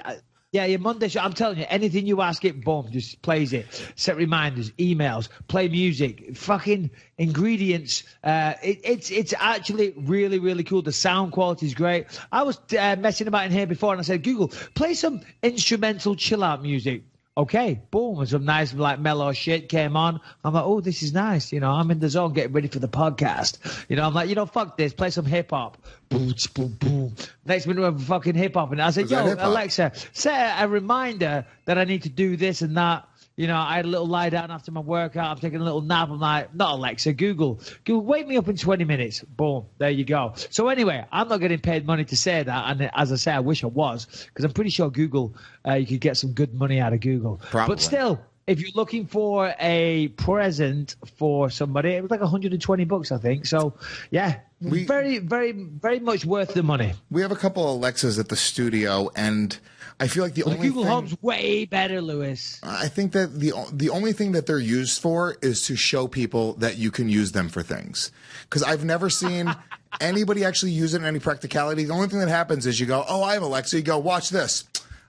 Monday show. I'm telling you, anything you ask it, boom, just plays it. Set reminders, emails, play music, fucking ingredients. It's actually really, really cool. The sound quality is great. I was messing about in here before, and I said, Google, play some instrumental chill out music. Okay, boom, and some nice like mellow shit came on. I'm like, oh, this is nice. I'm in the zone getting ready for the podcast. I'm like, fuck this, play some hip hop. Boom, boom, boom. Next minute, we're fucking hip hop. And I said, yo, Alexa, set a reminder that I need to do this and that. I had a little lie down after my workout. I'm taking a little nap. I'm like, not Alexa, Google, wake me up in 20 minutes. Boom, there you go. So anyway, I'm not getting paid money to say that. And as I say, I wish I was, because I'm pretty sure Google, you could get some good money out of Google. Probably. But still, if you're looking for a present for somebody, it was like $120, I think. So yeah, very, very, very much worth the money. We have a couple of Alexas at the studio, and I feel like the Google Home's way better, Lewis. I think that the only thing that they're used for is to show people that you can use them for things. Because I've never seen anybody actually use it in any practicality. The only thing that happens is you go, oh, I have Alexa. You go, watch this.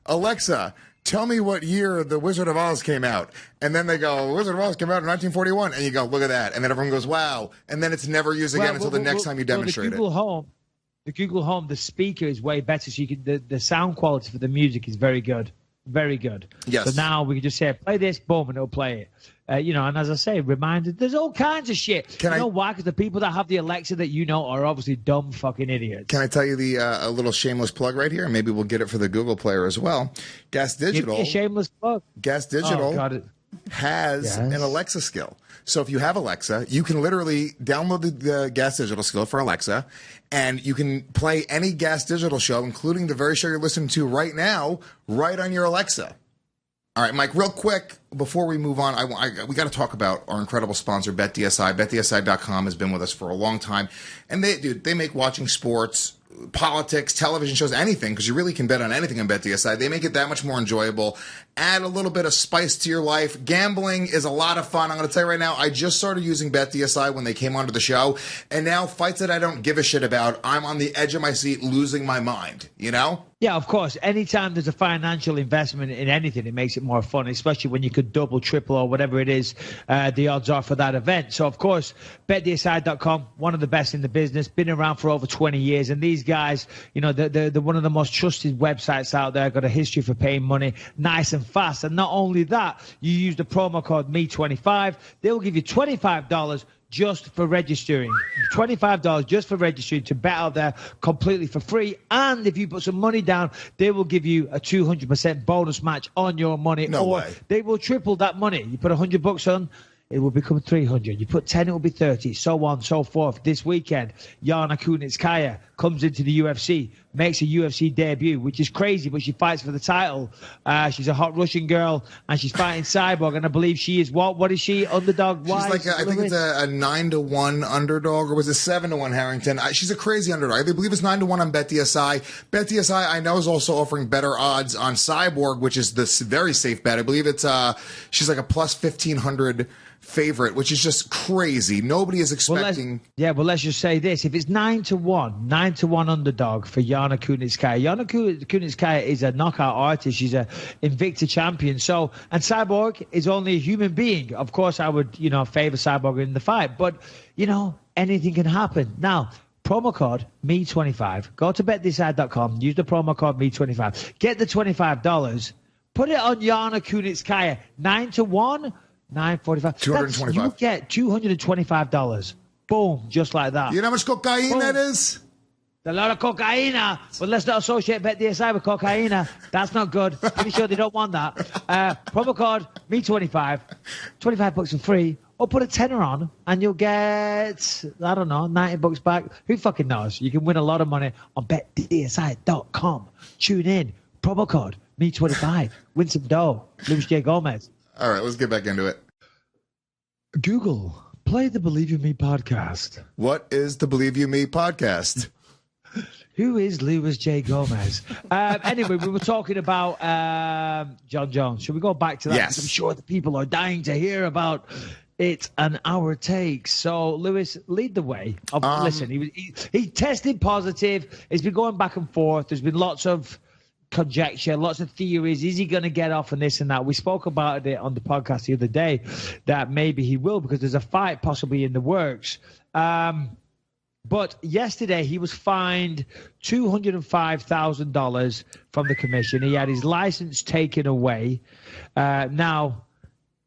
Alexa, tell me what year The Wizard of Oz came out. And then they go, Wizard of Oz came out in 1941. And you go, look at that. And then everyone goes, wow. And then it's never used again until the next time you demonstrate it. The Google Home, the speaker is way better. So you can, the sound quality for the music is very good. Very good. Yes. So now we can just say, play this, boom, and it'll play it. And as I say, reminders, there's all kinds of shit. You know why? Because the people that have the Alexa that are obviously dumb fucking idiots. Can I tell you a little shameless plug right here? Maybe we'll get it for the Google Player as well. Gas Digital. Give me a shameless plug. Gas Digital. Oh, God. has an Alexa skill. So if you have Alexa, you can literally download the Gas Digital skill for Alexa, and you can play any Gas Digital show, including the very show you're listening to right now, right on your Alexa. All right, Mike, real quick, before we move on, we got to talk about our incredible sponsor, BetDSI. BetDSI.com has been with us for a long time. And they make watching sports, politics, television shows, anything, because you really can bet on anything on BetDSI. They make it that much more enjoyable. Add a little bit of spice to your life. Gambling is a lot of fun. I'm going to tell you right now, I just started using BetDSI when they came onto the show, and now fights that I don't give a shit about, I'm on the edge of my seat losing my mind, you know? Yeah, of course. Anytime there's a financial investment in anything, it makes it more fun, especially when you could double, triple, or whatever it is the odds are for that event. So, of course, BetDSI.com, one of the best in the business, been around for over 20 years. And these guys, you know, they're one of the most trusted websites out there, got a history for paying money nice and fast. And not only that, you use the promo code ME25, they will give you $25 just for registering. $25 just for registering to bet out there completely for free. And if you put some money down, they will give you a 200% bonus match on your money. No way. They will triple that money. You put $100 on, it will become 300. You put 10, it will be 30, so on, so forth. This weekend, Yana Kunitskaya comes into the UFC, makes a UFC debut, which is crazy, but she fights for the title. She's a hot Russian girl, and she's fighting Cyborg, and I believe she is what? What is she? Underdog? She's like I think it's a 9-1 underdog, or was it 7-1, Harrington? She's a crazy underdog. I believe it's 9-1 on BetDSI. BetDSI, I know, is also offering better odds on Cyborg, which is this very safe bet. I believe it's she's like a plus 1,500 favorite, which is just crazy. Nobody is expecting. Well, let's just say this: if it's 9-1 underdog for Yana Kunitskaya. Yana Kunitskaya is a knockout artist. She's a Invicta champion. So, and Cyborg is only a human being. Of course, I would, favor Cyborg in the fight, but anything can happen. Now, promo code ME25. Go to betdeside.com. Use the promo code ME25. Get the $25. Put it on Yana Kunitskaya. 9-1. 945. 225. You get $225. Boom, just like that. You know how much cocaine that is? A lot of cocaine, but let's not associate BetDSI with cocaine. That's not good. Pretty sure they don't want that. Promo code ME25. $25 for free. Or put a tenner on and you'll get, I don't know, $90 back. Who fucking knows? You can win a lot of money on BetDSI.com. Tune in. Promo code ME25. Win some dough. Luis J. Gomez. All right, let's get back into it. Google, play the Believe You Me podcast. What is the Believe You Me podcast? Who is Luis J. Gomez? Anyway, we were talking about John Jones. Should we go back to that? Yes. I'm sure the people are dying to hear about it and our takes. So, Luis, lead the way. Listen, he tested positive. It's been going back and forth. There's been lots of conjecture, lots of theories. Is he going to get off on this and that? We spoke about it on the podcast the other day that maybe he will, because there's a fight possibly in the works. But yesterday he was fined $205,000 from the commission. He had his license taken away. Now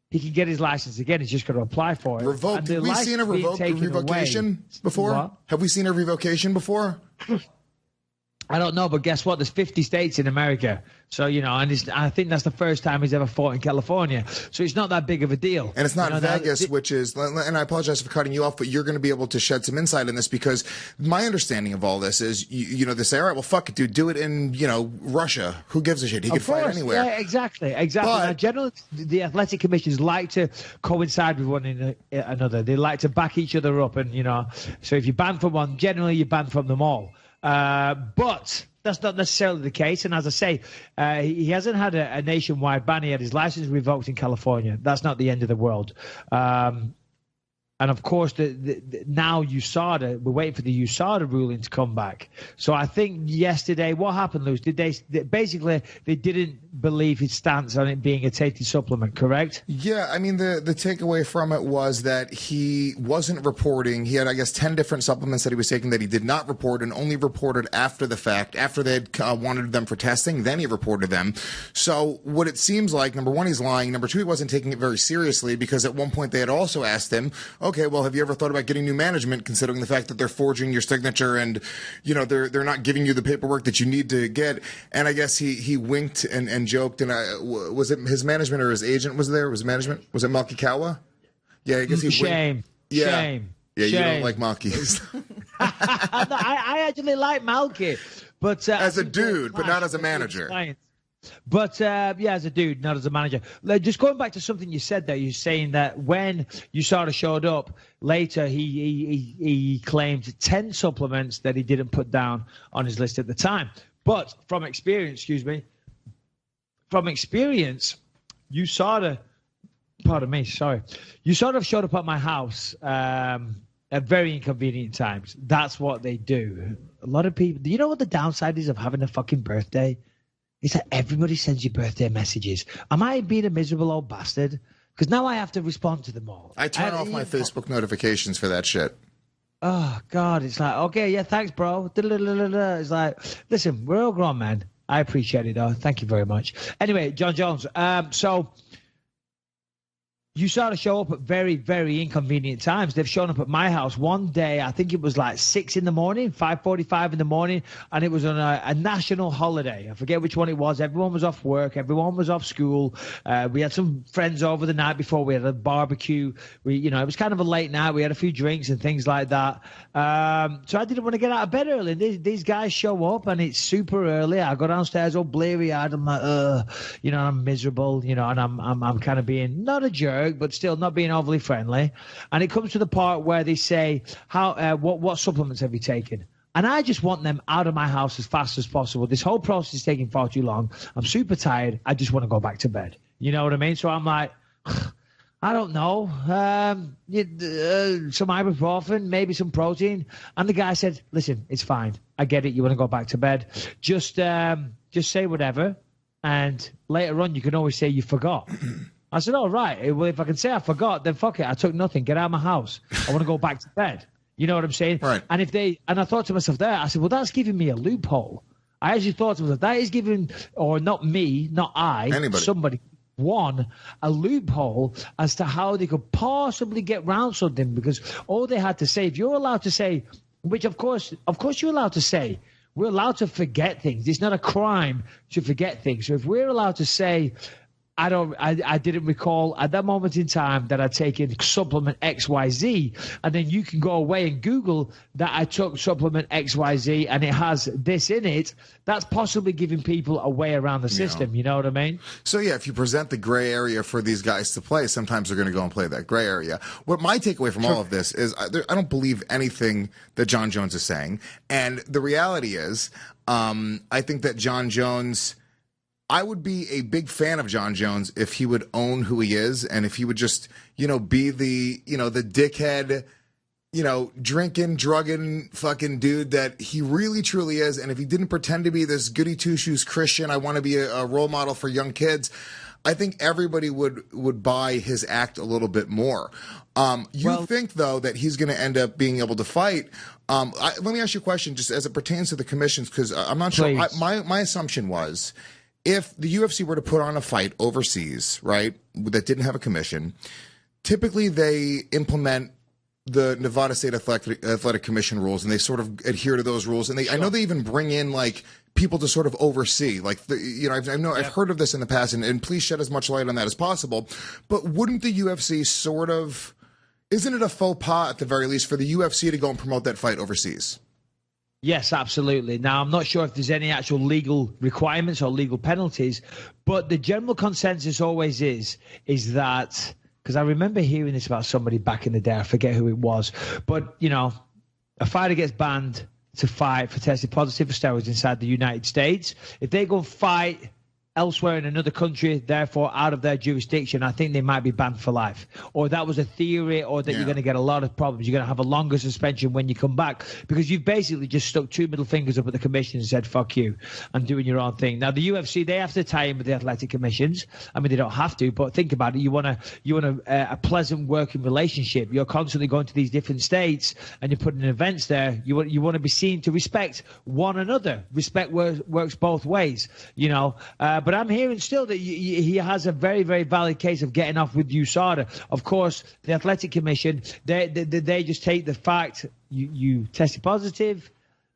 he can get his license again. He's just got to apply for it. Revoked. Have we seen a revocation before? What? Have we seen a revocation before? I don't know, but guess what? There's 50 states in America. So, and I think that's the first time he's ever fought in California. So it's not that big of a deal. And it's not Vegas, which is, and I apologize for cutting you off, but you're going to be able to shed some insight in this, because my understanding of all this is, they say, all right, well, fuck it, dude, do it in, Russia. Who gives a shit? He can fight anywhere. Yeah, exactly. But, now, generally, the athletic commissions like to coincide with one another. They like to back each other up. And, so if you ban from one, generally you ban from them all. But that's not necessarily the case. And as I say, he hasn't had a nationwide ban. He had his license revoked in California. That's not the end of the world. And of course, now USADA, we're waiting for the USADA ruling to come back. So I think yesterday, what happened, Lewis? Basically they didn't believe his stance on it being a tainted supplement, correct? Yeah, I mean, the takeaway from it was that he wasn't reporting. He had, I guess, 10 different supplements that he was taking that he did not report, and only reported after the fact, after they had wanted them for testing, then he reported them. So what it seems like, number one, he's lying. Number two, he wasn't taking it very seriously, because at one point they had also asked him, okay, well, have you ever thought about getting new management, considering the fact that they're forging your signature and, you know, they're not giving you the paperwork that you need to get? And I guess he winked and joked. And was it his management or his agent was there? Was it management? Was it Malky Kawa? Yeah, I guess he Shame. winked. Yeah. Shame. Yeah, you Shame. don't like Malky. No, I actually like Malky, but As a dude, but not as a manager. But as a dude, not as a manager. Just going back to something you said there, you're saying that when you sort of showed up later, he claimed 10 supplements that he didn't put down on his list at the time. But from experience, you sort of, you sort of showed up at my house at very inconvenient times. That's what they do. A lot of people, do you know what the downside is of having a fucking birthday? It's that everybody sends you birthday messages. Am I being a miserable old bastard? Because now I have to respond to them all. I turn off my Facebook notifications for that shit. Oh, God. It's like, okay, yeah, thanks, bro. It's like, listen, we're all grown men. I appreciate it, though. Thank you very much. Anyway, John Jones. So you sort of show up at very, very inconvenient times. They've shown up at my house one day. I think it was like 6 in the morning, 5:45 in the morning, and it was on a national holiday. I forget which one it was. Everyone was off work. Everyone was off school. We had some friends over the night before. We had a barbecue. It was kind of a late night. We had a few drinks and things like that. So I didn't want to get out of bed early. These guys show up, and it's super early. I go downstairs all bleary-eyed. I'm like, I'm miserable, and I'm kind of being not a jerk, but still not being overly friendly. And it comes to the part where they say, what supplements have you taken? And I just want them out of my house as fast as possible. This whole process is taking far too long. I'm super tired. I just want to go back to bed. You know what I mean? So I'm like, I don't know, some ibuprofen, maybe some protein. And the guy said, listen, it's fine. I get it. You want to go back to bed. Just say whatever. And later on, you can always say you forgot. I said, all right. Well, if I can say I forgot, then fuck it. I took nothing. Get out of my house. I want to go back to bed. You know what I'm saying? Right. And I thought to myself there, I said, well, that's giving me a loophole. I actually thought to myself, that is giving, or not me, not I, anybody. Somebody, a loophole as to how they could possibly get round something, because all they had to say, if you're allowed to say, which of course you're allowed to say, we're allowed to forget things. It's not a crime to forget things. So if we're allowed to say, I didn't recall at that moment in time that I'd taken supplement XYZ, and then you can go away and Google that I took supplement XYZ and it has this in it. That's possibly giving people a way around the system. You know what I mean? So, yeah, if you present the gray area for these guys to play, sometimes they're going to go and play that gray area. What my takeaway from all of this is I don't believe anything that John Jones is saying. And the reality is I think that John Jones – I would be a big fan of John Jones if he would own who he is and if he would just, be the dickhead, drinking, drugging fucking dude that he really truly is. And if he didn't pretend to be this goody two-shoes Christian, I want to be a role model for young kids, I think everybody would buy his act a little bit more. You think, though, that he's going to end up being able to fight? Let me ask you a question just as it pertains to the commissions, because I'm not sure. My assumption was, if the UFC were to put on a fight overseas, right, that didn't have a commission, typically they implement the Nevada State Athletic Commission rules, and they sort of adhere to those rules. And I know they even bring in like people to sort of oversee. Like, I've heard of this in the past, and please shed as much light on that as possible. But wouldn't the UFC sort of, isn't it a faux pas at the very least for the UFC to go and promote that fight overseas? Yes, absolutely. Now, I'm not sure if there's any actual legal requirements or legal penalties, but the general consensus always is that, because I remember hearing this about somebody back in the day, I forget who it was, but, a fighter gets banned to fight for testing positive for steroids inside the United States. If they go and fight elsewhere in another country, therefore out of their jurisdiction, I think they might be banned for life. Or that was a theory, or that you're going to get a lot of problems. You're going to have a longer suspension when you come back, because you've basically just stuck two middle fingers up at the commission and said, fuck you, and doing your own thing. Now, the UFC, they have to tie in with the athletic commissions. I mean, they don't have to, but think about it. You want a pleasant working relationship. You're constantly going to these different states and you're putting events there. You want to be seen to respect one another. Respect works both ways, but but I'm hearing still that he has a very, very valid case of getting off with USADA. Of course, the Athletic Commission, they just take the fact you tested positive,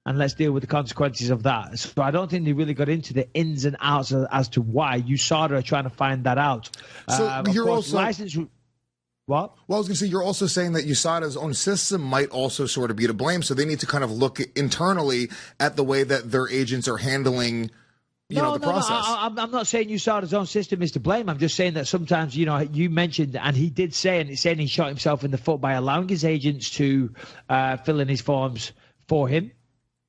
and let's deal with the consequences of that. So I don't think they really got into the ins and outs as to why USADA are trying to find that out. So you're also license. What? Well, I was going to say, you're also saying that USADA's own system might also sort of be to blame. So they need to kind of look internally at the way that their agents are handling, the process. No, I'm not saying USADA's own system is to blame. I'm just saying that sometimes, you mentioned, and he did say, and he's saying he shot himself in the foot by allowing his agents to fill in his forms for him.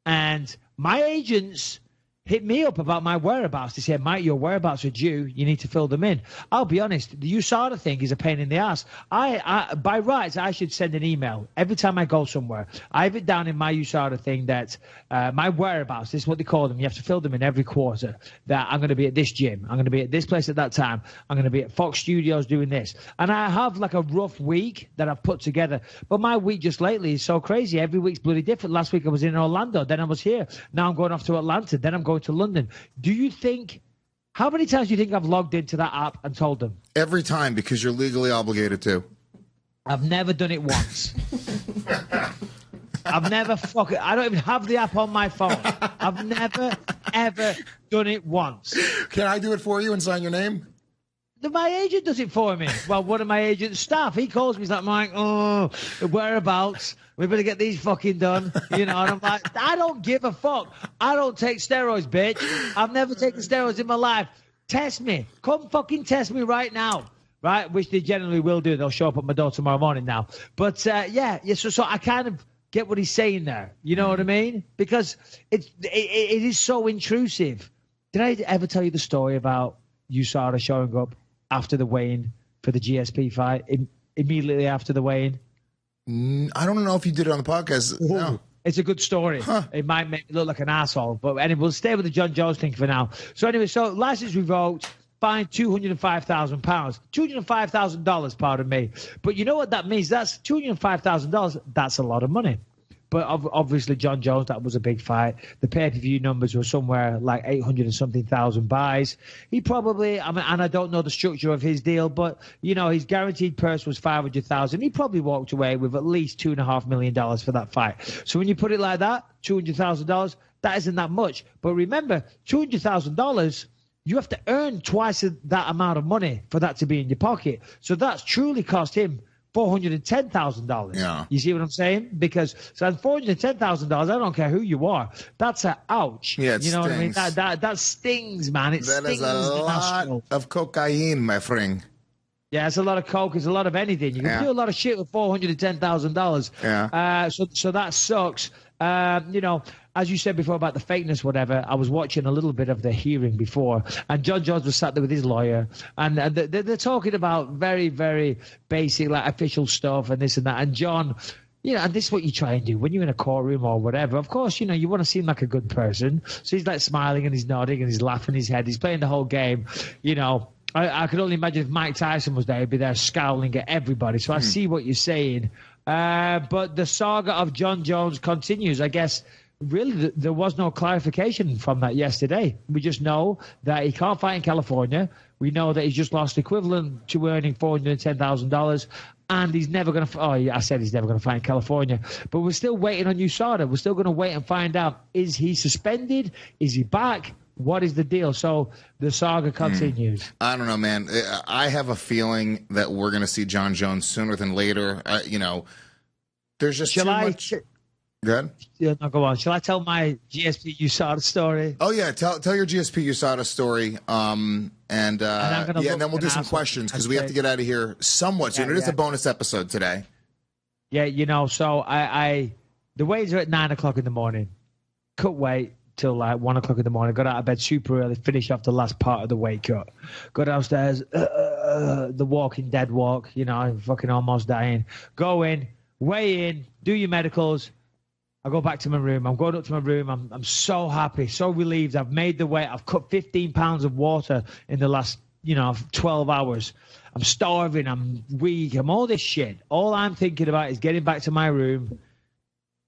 And my agents hit me up about my whereabouts. They said, Mike, your whereabouts are due. You need to fill them in. I'll be honest, the USADA thing is a pain in the ass. I by rights, I should send an email every time I go somewhere. I have it down in my USADA thing that my whereabouts, this is what they call them. You have to fill them in every quarter. That I'm going to be at this gym. I'm going to be at this place at that time. I'm going to be at Fox Studios doing this. And I have like a rough week that I've put together. But my week just lately is so crazy. Every week's bloody different. Last week I was in Orlando. Then I was here. Now I'm going off to Atlanta. Then I'm going to London. Do you think, how many times do you think I've logged into that app and told them? Every time, because you're legally obligated to. I've never done it once. I've never I don't even have the app on my phone. I've never, ever done it once. Can I do it for you and sign your name? My agent does it for me. Well, one of my agent's staff, he calls me, he's like, Mike, whereabouts? We better get these fucking done. And I'm like, I don't give a fuck. I don't take steroids, bitch. I've never taken steroids in my life. Test me. Come fucking test me right now. Right? Which they generally will do. They'll show up at my door tomorrow morning now. But, so I kind of get what he's saying there. You know what I mean? Because it is so intrusive. Did I ever tell you the story about USADA showing up after the weigh-in for the GSP fight, immediately after the weigh-in? I don't know if you did it on the podcast. No. It's a good story. Huh. It might make me look like an asshole, but anyway, we'll stay with the John Jones thing for now. So anyway, license revoked, fined £205,000, $205,000, pardon me. But you know what that means? That's $205,000. That's a lot of money. But obviously, John Jones, that was a big fight. The pay-per-view numbers were somewhere like 800 and something thousand buys. He probably, and I don't know the structure of his deal, but, his guaranteed purse was $500,000. He probably walked away with at least $2.5 million for that fight. So when you put it like that, $200,000, that isn't that much. But remember, $200,000, you have to earn twice that amount of money for that to be in your pocket. So that's truly cost him $410,000. Yeah. You see what I'm saying? Because $410,000, I don't care who you are. That's a ouch. Yeah, it you know stings. what I mean? That stings, man. That stings is a lot of cocaine, my friend. Yeah, it's a lot of coke. It's a lot of anything. You can do a lot of shit with $410,000. Yeah. So that sucks. As you said before about the fakeness, whatever, I was watching a little bit of the hearing before, and John Jones was sat there with his lawyer, and they're talking about very, very basic, like official stuff and this and that. And John, and this is what you try and do when you're in a courtroom or whatever. Of course, you want to seem like a good person. So he's like smiling and he's nodding and he's laughing his head. He's playing the whole game, I could only imagine if Mike Tyson was there, he'd be there scowling at everybody. So I see what you're saying. But the saga of John Jones continues. I guess really there was no clarification from that yesterday. We just know that he can't fight in California. We know that he's just lost equivalent to earning $410,000. And he's never going to – I said he's never going to fight in California. But we're still waiting on USADA. We're still going to wait and find out, is he suspended? Is he back? What is the deal? So the saga continues. I don't know, man. I have a feeling that we're going to see John Jones sooner than later. There's just too much. Good. Yeah, no, go on. Shall I tell my GSP USADA story? Oh yeah, tell your GSP USADA story. And then we'll do some questions because we have to get out of here somewhat soon. It is a bonus episode today. Yeah, so I the weights are at 9 o'clock in the morning. Cut weight till like 1 o'clock in the morning. Got out of bed super early, finished off the last part of the weight cut. Go downstairs, the Walking Dead walk, I'm fucking almost dying. Go in, weigh in, do your medicals. I go back to my room. I'm going up to my room. I'm so happy, so relieved. I've made the weight. I've cut 15 pounds of water in the last, 12 hours. I'm starving. I'm weak. I'm all this shit. All I'm thinking about is getting back to my room,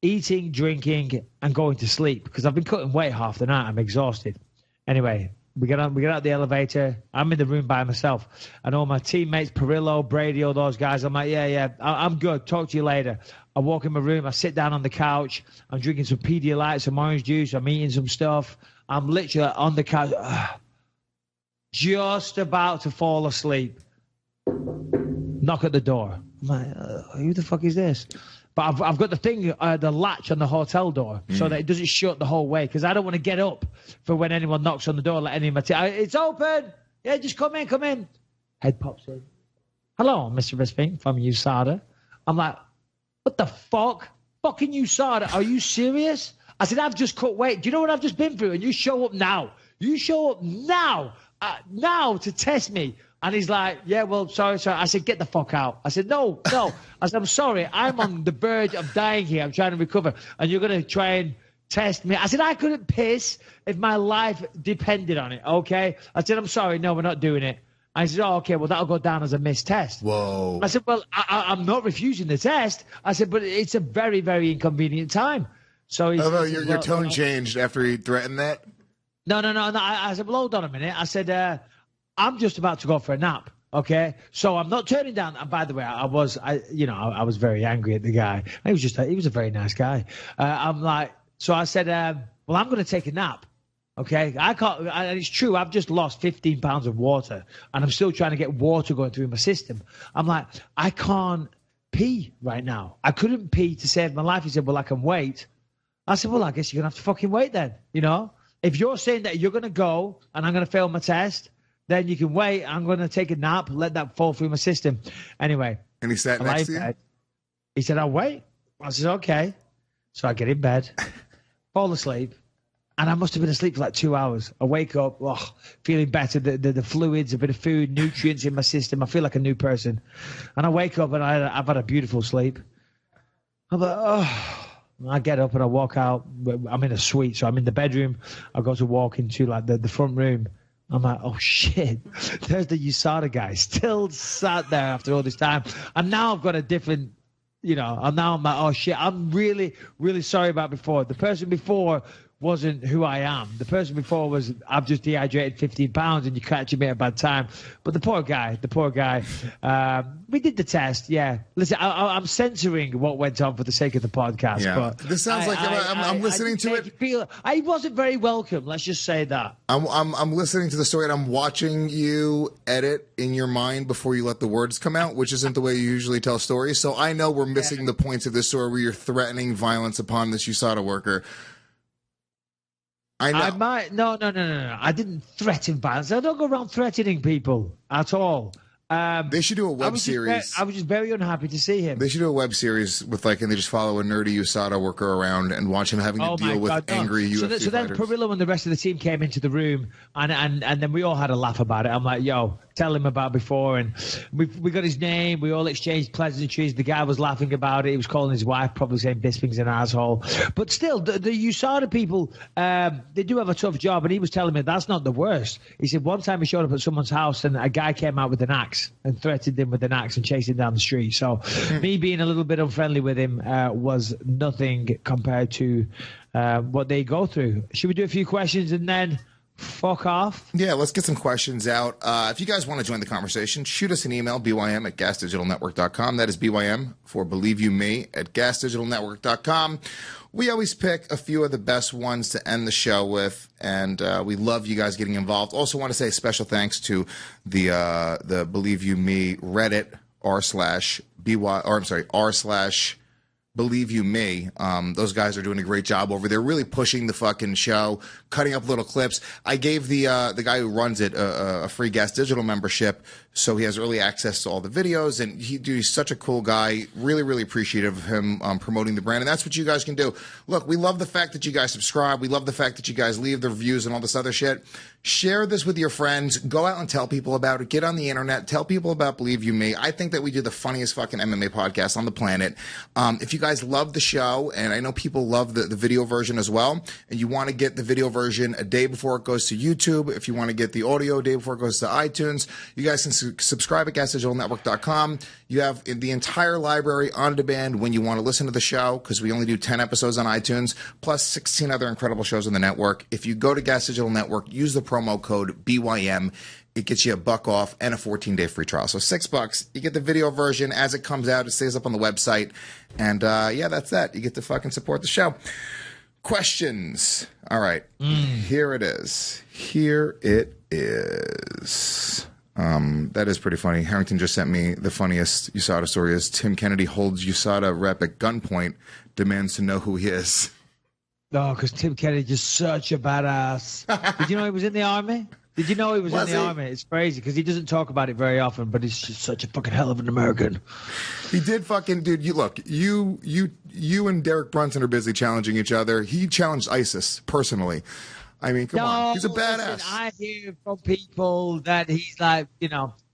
eating, drinking, and going to sleep because I've been cutting weight half the night. I'm exhausted. Anyway, We get out the elevator. I'm in the room by myself. And all my teammates, Perillo, Brady, all those guys, I'm like, yeah, I'm good. Talk to you later. I walk in my room. I sit down on the couch. I'm drinking some Pedialyte, some orange juice. I'm eating some stuff. I'm literally on the couch, just about to fall asleep. Knock at the door. I'm like, who the fuck is this? But I've got the thing, the latch on the hotel door, so that it doesn't shut the whole way, because I don't want to get up for when anyone knocks on the door, let any of my it's open. Yeah, just come in. Head pops in. Hello, Mr. Bisping from USADA. I'm like, what the fuck? Fucking USADA, are you serious? I said, I've just cut weight. Do you know what I've just been through? And you show up now. Now to test me. And he's like, yeah, well, sorry. I said, get the fuck out. I said, no. I said, I'm sorry. I'm on the verge of dying here. I'm trying to recover. And you're going to try and test me. I said, I couldn't piss if my life depended on it, okay? I said, I'm sorry. No, we're not doing it. I said, oh, okay, well, that'll go down as a missed test. Whoa. I said, well, I'm not refusing the test. I said, but it's a very, very inconvenient time. So your tone changed after he threatened that? No. I said, well, hold on a minute. I said, I'm just about to go for a nap. Okay, so I'm not turning down. And by the way, I was very angry at the guy. He was a very nice guy. So I said, well, I'm going to take a nap. Okay, I can't. And it's true. I've just lost 15 pounds of water, and I'm still trying to get water going through my system. I'm like, I can't pee right now. I couldn't pee to save my life. He said, well, I can wait. I said, well, I guess you're gonna have to fucking wait then. You know, if you're saying that you're gonna go and I'm gonna fail my test, then you can wait. I'm going to take a nap, let that fall through my system. Anyway. And he sat next to you? He said, I'll wait. I said, okay. So I get in bed, fall asleep, and I must have been asleep for like 2 hours. I wake up, feeling better, the fluids, a bit of food, nutrients in my system. I feel like a new person. And I wake up, and I've had a beautiful sleep. I'm like, I get up, and I walk out. I'm in a suite, so I'm in the bedroom. I go to walk into like the front room. I'm like, oh, shit, there's the USADA guy still sat there after all this time. And now I've got a different, and now I'm like, oh, shit, I'm really, really sorry about before. The person before wasn't who I am. The person before was, I've just dehydrated 15 pounds and you're catching me at a bad time. But the poor guy, we did the test, yeah. Listen, I'm censoring what went on for the sake of the podcast. Yeah. But this sounds like I'm listening to it. I wasn't very welcome, let's just say that. I'm listening to the story and I'm watching you edit in your mind before you let the words come out, which isn't the way you usually tell stories. So I know we're missing the points of this story where you're threatening violence upon this USADA worker. I know. No. I didn't threaten violence. I don't go around threatening people at all. They should do a web series. I was just very unhappy to see him. They should do a web series with and they just follow a nerdy USADA worker around and watch him having to deal with angry UFC fighters. So then Perillo and the rest of the team came into the room and then we all had a laugh about it. I'm like, yo, tell him about before. And we got his name. We all exchanged pleasantries. The guy was laughing about it. He was calling his wife, probably saying Bisping's an asshole. But still, the USADA people, they do have a tough job. And he was telling me that's not the worst. He said one time he showed up at someone's house and a guy came out with an axe and threatened him with an axe and chased him down the street. So me being a little bit unfriendly with him was nothing compared to what they go through. Should we do a few questions and then fuck off? Yeah, let's get some questions out. If you guys want to join the conversation, shoot us an email, bym@gasdigitalnetwork.com. That is BYM for Believe You Me at gasdigitalnetwork.com. We always pick a few of the best ones to end the show with, and we love you guys getting involved. Also want to say special thanks to the Believe You Me Reddit r/Believe You Me. Those guys are doing a great job over there, really pushing the fucking show, cutting up little clips. I gave the guy who runs it a free Gas Digital membership, so he has early access to all the videos, and he's such a cool guy. Really, really appreciative of him promoting the brand, and that's what you guys can do. Look, we love the fact that you guys subscribe. We love the fact that you guys leave the reviews and all this other shit. Share this with your friends. Go out and tell people about it. Get on the internet. Tell people about Believe You Me. I think that we do the funniest fucking MMA podcast on the planet. If you guys guys love the show, and I know people love the video version as well, and you want to get the video version a day before it goes to YouTube, if you want to get the audio a day before it goes to iTunes, you guys can subscribe at gasdigitalnetwork.com. You have the entire library on demand when you want to listen to the show, because we only do 10 episodes on iTunes, plus 16 other incredible shows on the network. If you go to Gas Digital Network, use the promo code BYM. It gets you $1 off and a 14-day free trial. So $6. You get the video version as it comes out. It stays up on the website. And, yeah, that's that. You get to fucking support the show. Questions. All right. Here it is. Here it is. That is pretty funny. Harrington just sent me the funniest USADA story is Tim Kennedy holds USADA rep at gunpoint, demands to know who he is. No, because Tim Kennedy is such a badass. Did you know he was in the Army? Did you know he was in the Army? It's crazy because he doesn't talk about it very often, but he's just such a fucking hell of an American. He did fucking, dude, you and Derek Brunson are busy challenging each other. He challenged ISIS personally. I mean, come on. He's a badass. Listen, I hear from people that he's like,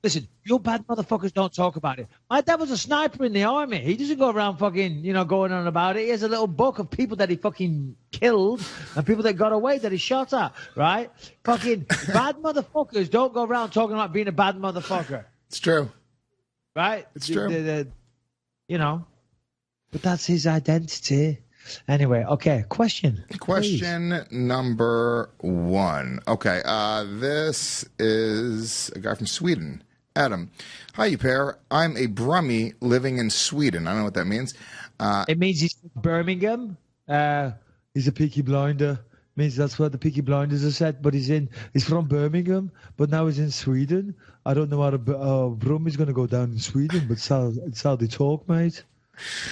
listen, you bad motherfuckers don't talk about it. My dad was a sniper in the Army. He doesn't go around fucking, going on about it. He has a little book of people that he fucking killed and people that got away that he shot at, right? Fucking bad motherfuckers don't go around talking about being a bad motherfucker. It's true. Right? It's true. But that's his identity. Anyway, okay, question. Question number 1. Okay, this is a guy from Sweden. Adam. Hi, you pair. I'm a Brummie living in Sweden. I don't know what that means. It means he's from Birmingham. He's a Peaky Blinder. Means that's what the Peaky Blinders are said. But he's from Birmingham, but now he's in Sweden. I don't know how Brummie's going to go down in Sweden, but it's how they talk, mate.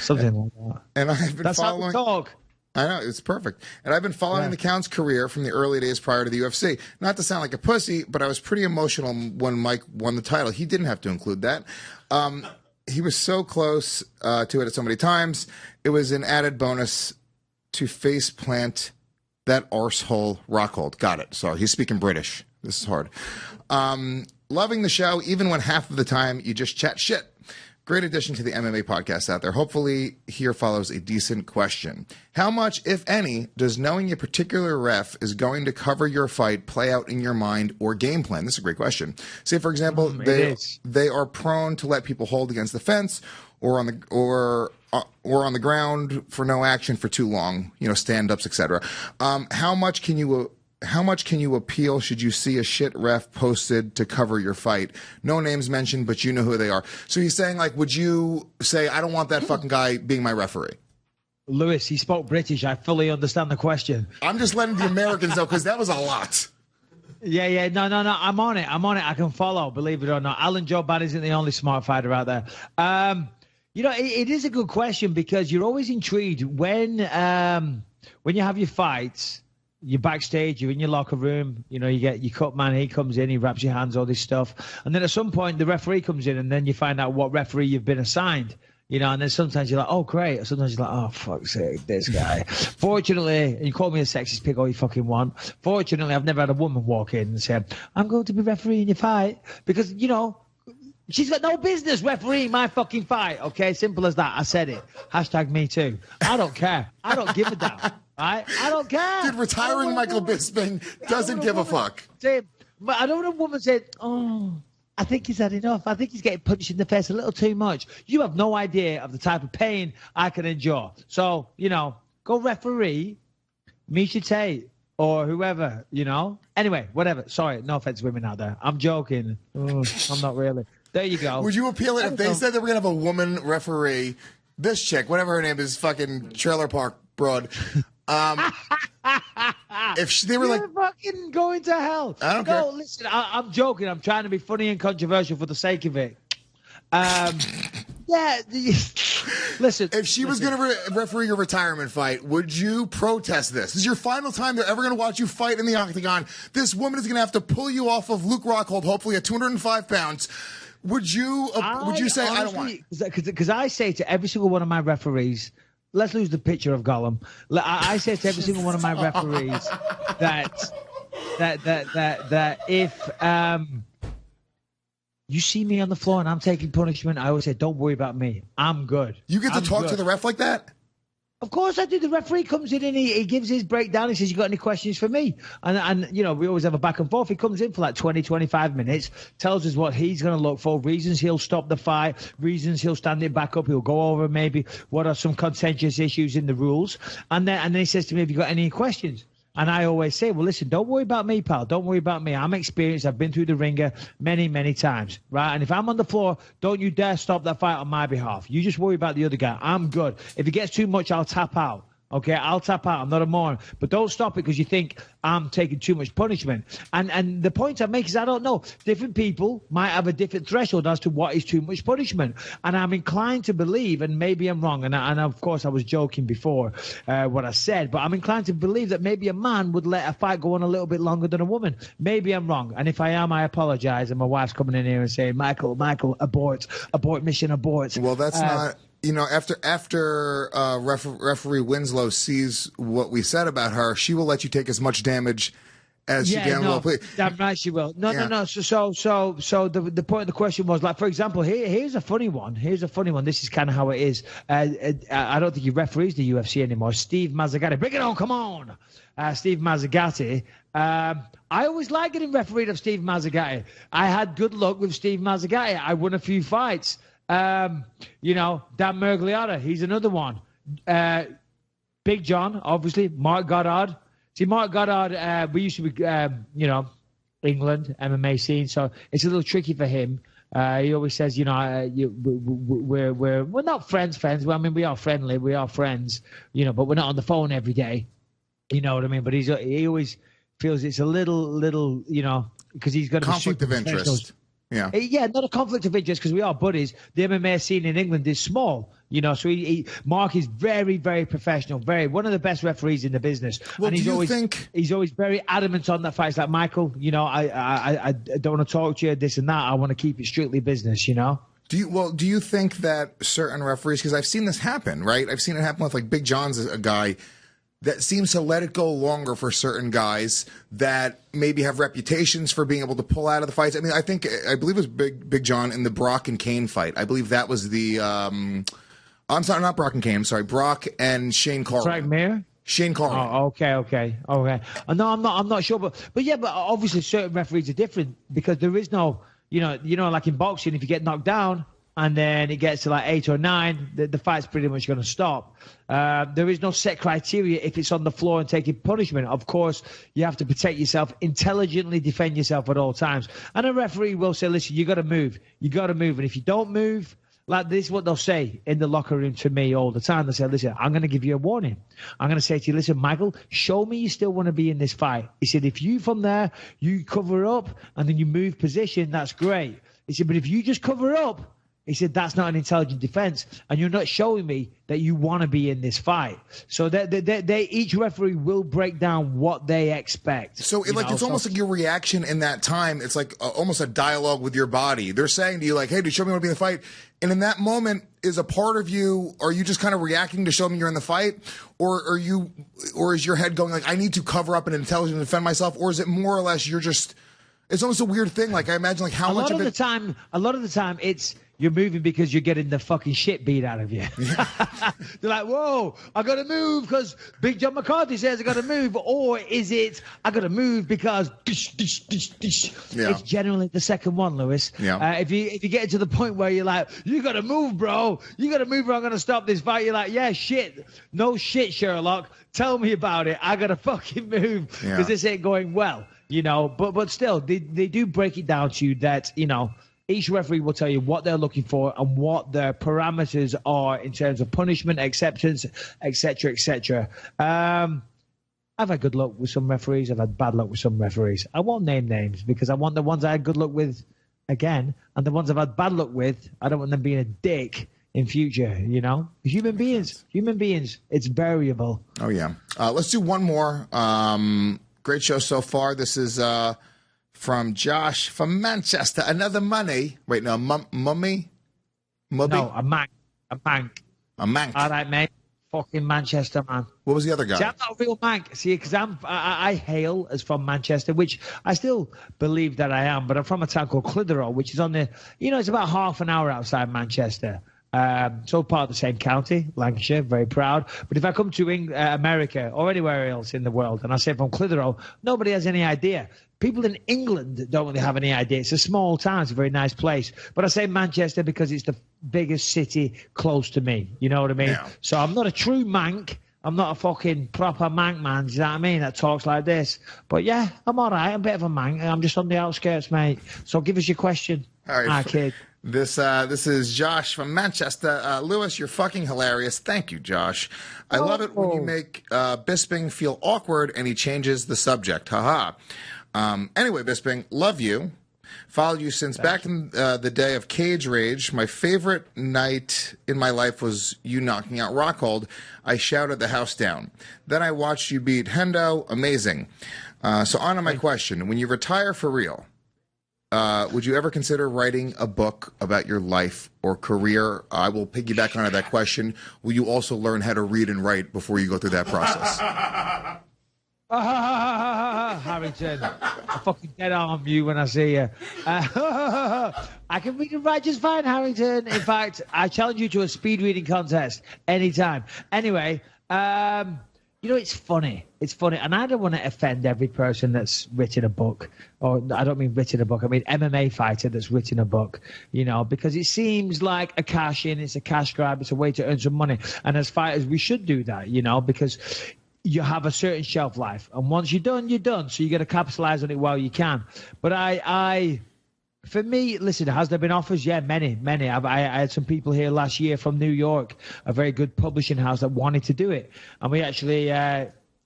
Something like that. And I've been following. That's how we talk. I know, it's perfect. And I've been following the Count's career from the early days prior to the UFC. Not to sound like a pussy, but I was pretty emotional when Mike won the title. He didn't have to include that. He was so close to it at so many times. It was an added bonus to face plant that arsehole Rockhold. Got it. Sorry, he's speaking British. This is hard. Loving the show, even when half of the time you just chat shit. Great addition to the MMA podcast out there. Hopefully, here follows a decent question. How much, if any, does knowing a particular ref is going to cover your fight play out in your mind or game plan? This is a great question. Say, for example, they are prone to let people hold against the fence or on the ground for no action for too long. Stand-ups, etc. How much can you appeal should you see a shit ref posted to cover your fight? No names mentioned, but you know who they are. So he's saying, would you say, I don't want that fucking guy being my referee? Lewis, he spoke British. I fully understand the question. I'm just letting the Americans know because that was a lot. Yeah. No. I'm on it. I can follow, believe it or not. Alan Jouban isn't the only smart fighter out there. It is a good question because you're always intrigued when you have your fights. You're backstage, you're in your locker room, you get your cut man, he comes in, he wraps your hands, all this stuff. And then at some point, the referee comes in, and then you find out what referee you've been assigned, and then sometimes you're like, oh, great. Sometimes you're like, oh, fuck's sake, this guy. Fortunately, and you call me a sexist pig all you fucking want. Fortunately, I've never had a woman walk in and say, I'm going to be refereeing your fight because, she's got no business refereeing my fucking fight, okay? Simple as that. I said it. #me too. I don't care. I don't give a damn. I don't care. Dude, retiring Michael Bisping doesn't give a fuck. But I don't want a woman say, I think he's had enough. I think he's getting punched in the face a little too much. You have no idea of the type of pain I can endure. So, go referee Misha Tate or whoever, Anyway, whatever. Sorry, no offense to women out there. I'm joking. I'm not really. There you go. Would you appeal it if they said that we're going to have a woman referee? This chick, whatever her name is, fucking Trailer Park Broad. If they were You're fucking going to hell. I don't care. Listen, I'm joking. I'm trying to be funny and controversial for the sake of it. Listen. If she was going to referee your retirement fight, would you protest this? This is your final time they're ever going to watch you fight in the octagon. This woman is going to have to pull you off of Luke Rockhold, hopefully at 205 pounds. Would you say, honestly, I don't want it? Because I say to every single one of my referees, let's lose the picture of Gollum. I say to every single one of my referees that if You see me on the floor and I'm taking punishment, I always say, don't worry about me. I'm good. You get to talk to the ref like that? Of course I do. The referee comes in and he gives his breakdown. He says, you got any questions for me? And we always have a back and forth. He comes in for like 20, 25 minutes, tells us what he's going to look for, reasons he'll stop the fight, reasons he'll stand it back up. He'll go over maybe what are some contentious issues in the rules. And then he says to me, have you got any questions? And I always say, well, listen, don't worry about me, pal. Don't worry about me. I'm experienced. I've been through the ringer many, many times, right? And if I'm on the floor, don't you dare stop that fight on my behalf. You just worry about the other guy. I'm good. If it gets too much, I'll tap out. Okay, I'll tap out. I'm not a moron. But don't stop it because you think I'm taking too much punishment. And the point I make is I don't know. Different people might have a different threshold as to what is too much punishment. And I'm inclined to believe, and maybe I'm wrong, and of course I was joking before what I said, but I'm inclined to believe that maybe a man would let a fight go on a little bit longer than a woman. Maybe I'm wrong. And if I am, I apologize. And my wife's coming in here and saying, Michael, abort, mission, abort. Well, that's not... after referee Winslow sees what we said about her, she will let you take as much damage as she can. No, damn right she will. No. So the point of the question was, like, for example, here's a funny one. This is kind of how it is. I don't think he referees the UFC anymore. Steve Mazzagatti. Bring it on, come on. Steve Mazzagatti. I always like getting refereed of Steve Mazzagatti. I had good luck with Steve Mazzagatti. I won a few fights. Dan Mergliata, he's another one. Big John, obviously. Mark Goddard. See, Mark Goddard, we used to be, England, MMA scene, so it's a little tricky for him. He always says, we're not friends. Well, I mean, we are friendly, we are friends, but we're not on the phone every day. You know what I mean? But he always feels it's a little, because he's got a conflict of interest. Yeah, not a conflict of interest because we are buddies. The MMA scene in England is small, so Mark is very, very professional, one of the best referees in the business. Well, and he's always very adamant on that fight. He's like, Michael, I don't want to talk to you, this and that. I want to keep it strictly business, Do you think that certain referees, because I've seen this happen, right? I've seen it happen with, like, Big John's a guy that seems to let it go longer for certain guys that maybe have reputations for being able to pull out of the fights. I mean, I believe it was Big John in the Brock and Kane fight. I believe that was the I'm sorry, not Brock and Kane. I'm sorry, Brock and Shane Carwin. Frank Mir? Shane Carwin. Oh, okay. No, I'm not sure, but obviously certain referees are different because there is no, like in boxing, if you get knocked down and then it gets to like 8 or 9, the fight's pretty much going to stop. There is no set criteria if it's on the floor and taking punishment. Of course, you have to protect yourself, intelligently defend yourself at all times. And a referee will say, listen, you got to move. And if you don't move, like this is what they'll say in the locker room to me all the time. They say, listen, I'm going to give you a warning. I'm going to say to you, listen, Michael, show me you still want to be in this fight. He said, if you from there, you cover up and then you move position, that's great. He said, but if you just cover up, he said, that's not an intelligent defense, and you're not showing me that you want to be in this fight. So they each referee will break down what they expect. So it's almost like your reaction in that time. It's like almost a dialogue with your body. They're saying to you, like, hey, dude, show me you want to be in the fight. And in that moment, is a part of you, are you just kind of reacting to show me you're in the fight? Or is your head going like, I need to cover up and intelligently defend myself? Or is it more or less you're just, it's almost a weird thing. Like, I imagine like how much of it. A lot of the time it's, you're moving because you're getting the fucking shit beat out of you. Yeah. They're like, whoa, I got to move because Big John McCarthy says I got to move. Or is it, I got to move because Yeah. It's generally the second one, Lewis. Yeah. If you get to the point where you're like, you got to move, bro. You got to move or I'm going to stop this fight. You're like, yeah, shit. No shit, Sherlock. Tell me about it. I got to fucking move because this ain't going well. But still, they do break it down to you that, each referee will tell you what they're looking for and what their parameters are in terms of punishment, acceptance, etc., etc. I've had good luck with some referees. I've had bad luck with some referees. I won't name names because I want the ones I had good luck with again, and the ones I've had bad luck with, I don't want them being a dick in future. Human beings, it's variable. Oh yeah. Let's do one more. Great show so far. This is from Josh from Manchester. Another money. Wait, no, mummy? No, a mank. A mank. All right, mate. fucking Manchester, man. What was the other guy? See, I'm not a real Manc. See, because I hail as from Manchester, which I still believe that I am, but I'm from a town called Clitheroe, which is on the, it's about half an hour outside Manchester. So part of the same county, Lancashire, very proud. But if I come to America or anywhere else in the world and I say from Clitheroe, nobody has any idea. People in England don't really have any idea. It's a small town. It's a very nice place. But I say Manchester because it's the biggest city close to me. You know what I mean? Yeah. So I'm not a true Manc. I'm not a fucking proper Manc man, do you know what I mean, that talks like this. But yeah, I'm all right. I'm a bit of a Manc. I'm just on the outskirts, mate. So give us your question. All right, kid. This is Josh from Manchester. Lewis, you're fucking hilarious. Thank you, Josh. I love it when you make Bisping feel awkward and he changes the subject. Haha. Anyway, Bisping, love you. Followed you since back in the day of Cage Rage. My favorite night in my life was you knocking out Rockhold. I shouted the house down. Then I watched you beat Hendo. Amazing. So on to my question. When you retire for real, would you ever consider writing a book about your life or career? I will piggyback onto that question. Will you also learn how to read and write before you go through that process? Harrington, I fucking dead arm you when I see you. I can read and write just fine, Harrington. In fact, I challenge you to a speed reading contest anytime. Anyway, it's funny. It's funny. And I don't want to offend every person that's written a book. Or I don't mean written a book. I mean MMA fighter that's written a book, because it seems like a cash in. It's a cash grab. It's a way to earn some money. And as fighters, we should do that, because you have a certain shelf life. And once you're done, you're done. So you got to capitalize on it while you can. But for me, listen, has there been offers? Yeah, many. I had some people here last year from New York, a very good publishing house that wanted to do it. And we actually,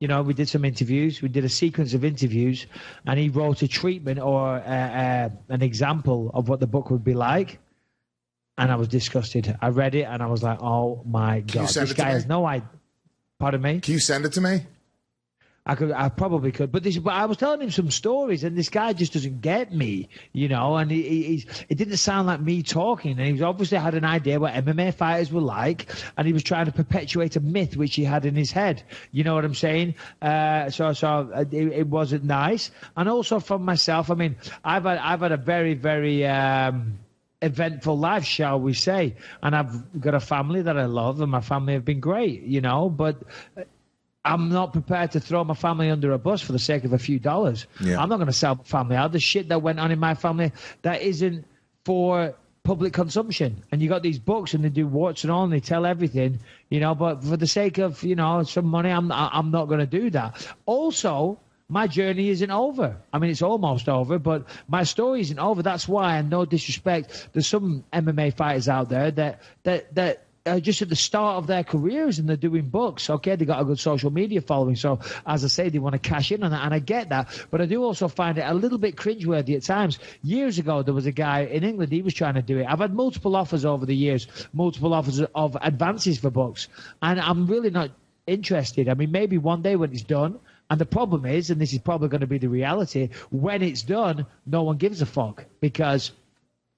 we did some interviews. We did a sequence of interviews, and he wrote a treatment or an example of what the book would be like. And I was disgusted. I read it, and I was like, oh, my God. This guy has no idea. Pardon me? Can you send it to me? I probably could, but I was telling him some stories, and this guy just doesn't get me, and it didn't sound like me talking, and he was obviously had an idea what MMA fighters were like, and he was trying to perpetuate a myth which he had in his head. You know what I'm saying? So it wasn't nice, and also from myself. I mean, I've had a very, very eventful life, shall we say, and I've got a family that I love, and my family have been great, but I'm not prepared to throw my family under a bus for the sake of a few dollars. Yeah. I'm not going to sell my family out. The shit that went on in my family, that isn't for public consumption. And you got these books, and they do warts and all, and they tell everything, but for the sake of, some money, I'm not going to do that. Also, my journey isn't over. I mean, it's almost over, but my story isn't over. That's why, and no disrespect, there's some MMA fighters out there that are just at the start of their careers, and they're doing books. Okay, they got a good social media following, so as I say, they want to cash in on that, and I get that. But I do also find it a little bit cringeworthy at times. Years ago, there was a guy in England, he was trying to do it. I've had multiple offers over the years, multiple offers of advances for books, and I'm really not interested. I mean, maybe one day when it's done. And the problem is, and this is probably going to be the reality, when it's done, no one gives a fuck because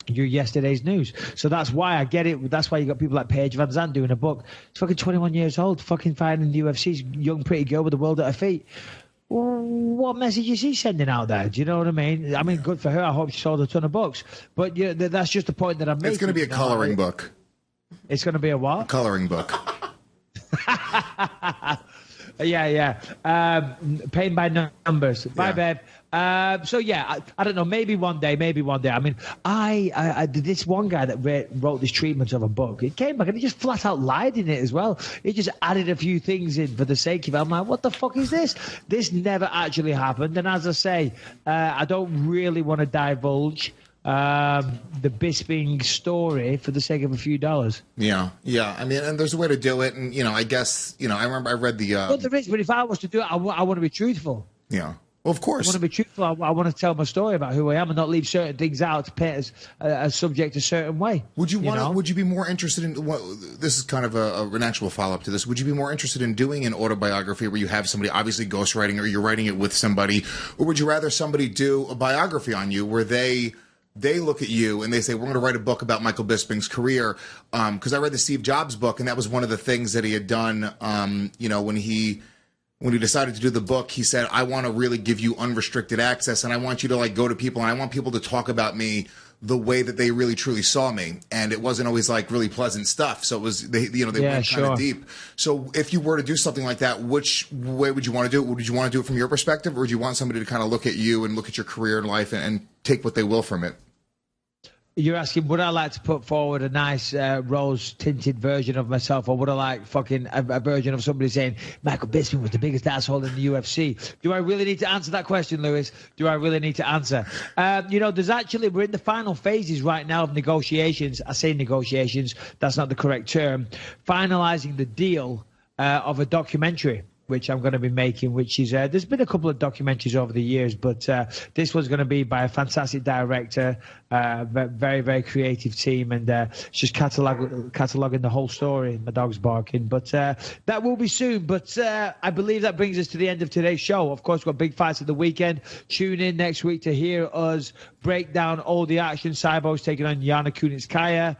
you're yesterday's news. So that's why I get it. That's why you got people like Paige Van Zandt doing a book. It's fucking 21 years old, fucking fighting in the UFC's young, pretty girl with the world at her feet. What message is he sending out there? Do you know what I mean? I mean, good for her. I hope she sold a ton of books. But that's just the point that I'm making. It's going to be a coloring book. It's going to be a what? A coloring book. Yeah. Pain by numbers. Bye, babe. So yeah, I don't know. Maybe one day. I mean, I did this one guy that wrote this treatment of a book. It came back and he just flat out lied in it as well. He just added a few things in for the sake of it. I'm like, what the fuck is this? This never actually happened. And as I say, I don't really want to divulge the Bisping story for the sake of a few dollars. Yeah. I mean, and there's a way to do it, and I guess I remember I read the. Well, there is, but if I was to do it, I want to be truthful. Yeah. Well, of course. I want to be truthful. I want to tell my story about who I am and not leave certain things out to paint as subject a certain way. Would you want? Would you be more interested in? This is kind of an actual follow up to this. Would you be more interested in doing an autobiography where you have somebody obviously ghostwriting, or you're writing it with somebody, or would you rather somebody do a biography on you where they they look at you and they say, we're going to write a book about Michael Bisping's career. Because I read the Steve Jobs book, and that was one of the things that he had done, when he decided to do the book. He said, I want to really give you unrestricted access, and I want you to like go to people, and I want people to talk about me the way that they really truly saw me. And it wasn't always like really pleasant stuff. So it was, they went kind of deep. So if you were to do something like that, which way would you want to do it? Would you want to do it from your perspective, or would you want somebody to kind of look at you and look at your career and life and take what they will from it? You're asking, would I like to put forward a nice rose-tinted version of myself, or would I like fucking a version of somebody saying, Michael Bisping was the biggest asshole in the UFC? Do I really need to answer that question, Lewis? Do I really need to answer? We're in the final phases right now of negotiations. I say negotiations, that's not the correct term. Finalizing the deal of a documentary, which I'm going to be making, which is, there's been a couple of documentaries over the years, but this one's going to be by a fantastic director, very, very creative team, and it's just cataloging the whole story. My dog's barking, but that will be soon. But I believe that brings us to the end of today's show. Of course, we've got big fights at the weekend. Tune in next week to hear us break down all the action. Cyborg's taking on Yana Kunitskaya.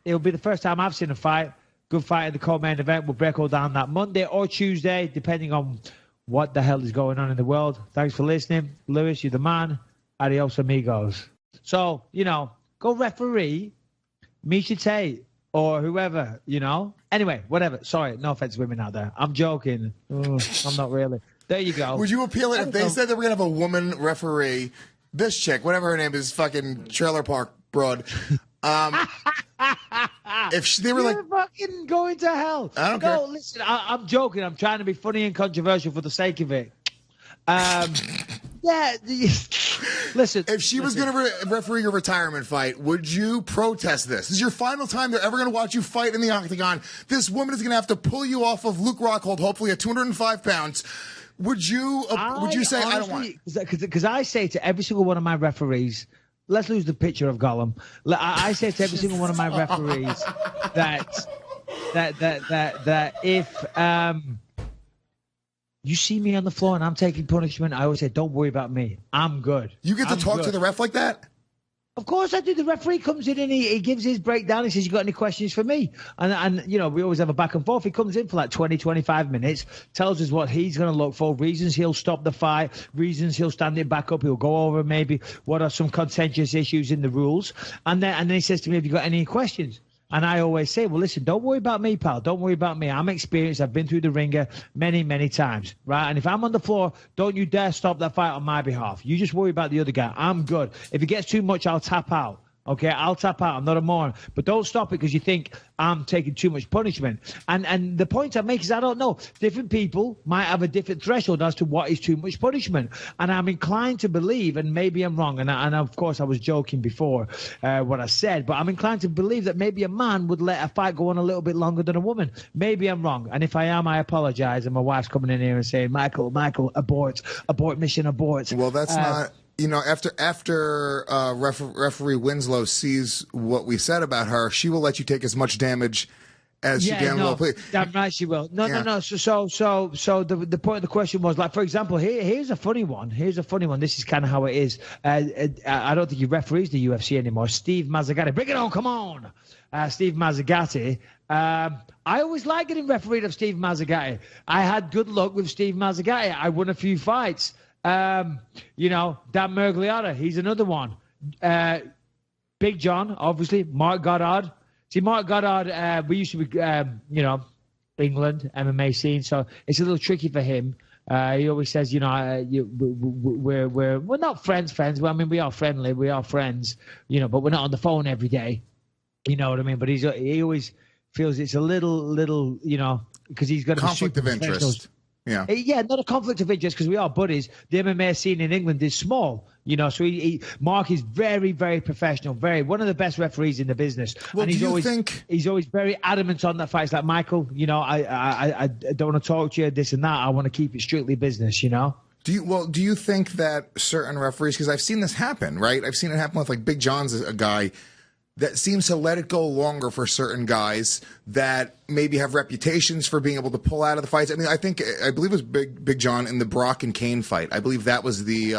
It'll be the first time I've seen a fight. Good fight in the co-main event. We'll break all down that Monday or Tuesday, depending on what the hell is going on in the world. Thanks for listening. Lewis, you're the man. Adios, amigos. So, go referee Misha Tate or whoever, Anyway, whatever. Sorry, no offense to women out there. I'm joking. I'm not really. There you go. Would you appeal it if they said that we're going to have a woman referee? This chick, whatever her name is, fucking Trailer Park Broad. If they were You're fucking going to hell. I don't care. Listen, I'm joking. I'm trying to be funny and controversial for the sake of it. Listen. If she was going to referee your retirement fight, would you protest this? This is your final time they're ever going to watch you fight in the octagon. This woman is going to have to pull you off of Luke Rockhold, hopefully at 205 pounds. Would you say, honestly, I don't want it? Because I say to every single one of my referees, let's lose the picture of Gollum. I say to every single one of my referees that if you see me on the floor and I'm taking punishment, I always say, don't worry about me. I'm good. You get to talk to the ref like that? Of course I do. The referee comes in and he gives his breakdown. He says, you got any questions for me? And we always have a back and forth. He comes in for like 20, 25 minutes, tells us what he's going to look for, reasons he'll stop the fight, reasons he'll stand it back up. He'll go over maybe what are some contentious issues in the rules. And then he says to me, have you got any questions? And I always say, well, listen, don't worry about me, pal. Don't worry about me. I'm experienced. I've been through the ringer many, many times, right? And if I'm on the floor, don't you dare stop that fight on my behalf. You just worry about the other guy. I'm good. If it gets too much, I'll tap out. Okay, I'll tap out. I'm not a moron. But don't stop it because you think I'm taking too much punishment. And the point I make is I don't know. Different people might have a different threshold as to what is too much punishment. And I'm inclined to believe, and maybe I'm wrong, and of course I was joking before what I said, but I'm inclined to believe that maybe a man would let a fight go on a little bit longer than a woman. Maybe I'm wrong. And if I am, I apologize. And my wife's coming in here and saying, Michael, abort, mission, abort. Well, that's not... after referee Winslow sees what we said about her, she will let you take as much damage as she can. No, damn right she will. No. So the point of the question was, like, for example, here's a funny one. This is kind of how it is. I don't think he referees the UFC anymore. Steve Mazzagatti. Bring it on, come on. Steve Mazzagatti. I always like getting refereed of Steve Mazzagatti. I had good luck with Steve Mazzagatti. I won a few fights. Dan Mergliata, he's another one. Big John, obviously. Mark Goddard. See, Mark Goddard, we used to be, England, MMA scene, so it's a little tricky for him. He always says, we're not friends. Well, I mean, we are friendly, we are friends, but we're not on the phone every day. You know what I mean? But he always feels it's a little, because he's got a conflict of interest. Yeah, not a conflict of interest because we are buddies. The MMA scene in England is small, so Mark is very, very professional, one of the best referees in the business. Well, and he's always very adamant on that fight. It's like, Michael, I don't want to talk to you, this and that. I want to keep it strictly business, Do you think that certain referees, because I've seen this happen, right? I've seen it happen with, like, Big John's a guy that seems to let it go longer for certain guys that maybe have reputations for being able to pull out of the fights. I mean, I believe it was Big John in the Brock and Kane fight. I believe that was the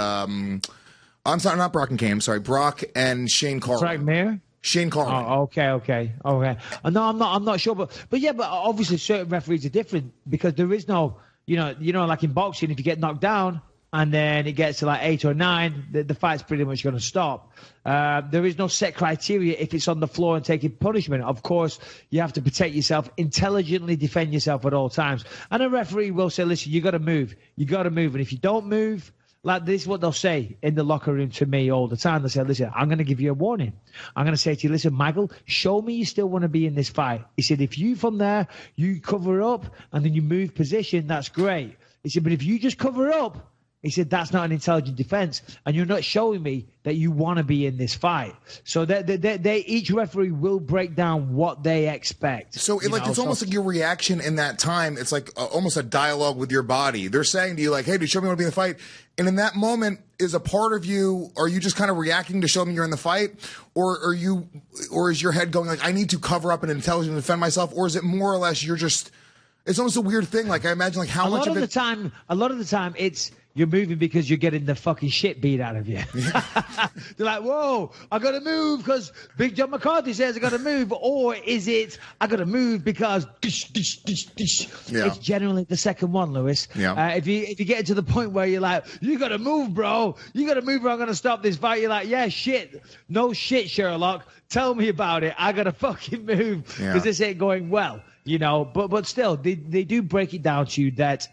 I'm sorry, not Brock and Kane. I'm sorry, Brock and Shane Carwin. Frank Mir? Shane Carwin. Oh, okay. No, I'm not sure, but obviously certain referees are different because there is no, like in boxing, if you get knocked down and then it gets to like 8 or 9, the fight's pretty much going to stop. There is no set criteria if it's on the floor and taking punishment. Of course, you have to protect yourself, intelligently defend yourself at all times. And a referee will say, listen, you got to move. And if you don't move, like this is what they'll say in the locker room to me all the time. They say, listen, I'm going to give you a warning. I'm going to say to you, listen, Michael, show me you still want to be in this fight. He said, if you from there, you cover up and then you move position, that's great. He said, but if you just cover up, he said, that's not an intelligent defense, and you're not showing me that you want to be in this fight. So they each referee will break down what they expect. So it's almost like your reaction in that time. It's like almost a dialogue with your body. They're saying to you, like, hey, dude, show me you want to be in the fight. And in that moment, is a part of you, are you just kind of reacting to show me you're in the fight? Or is your head going like, I need to cover up and intelligently defend myself? Or is it more or less you're just, it's almost a weird thing. Like I imagine like how much of it. A lot of the time it's, you're moving because you're getting the fucking shit beat out of you. They're like, whoa, I got to move because Big John McCarthy says I got to move. Or is it, I got to move because It's generally the second one, Lewis. Yeah. If you get to the point where you're like, you got to move, bro. You got to move or I'm going to stop this fight. You're like, yeah, shit. No shit, Sherlock. Tell me about it. I got to fucking move because this ain't going well. But still, they do break it down to you that,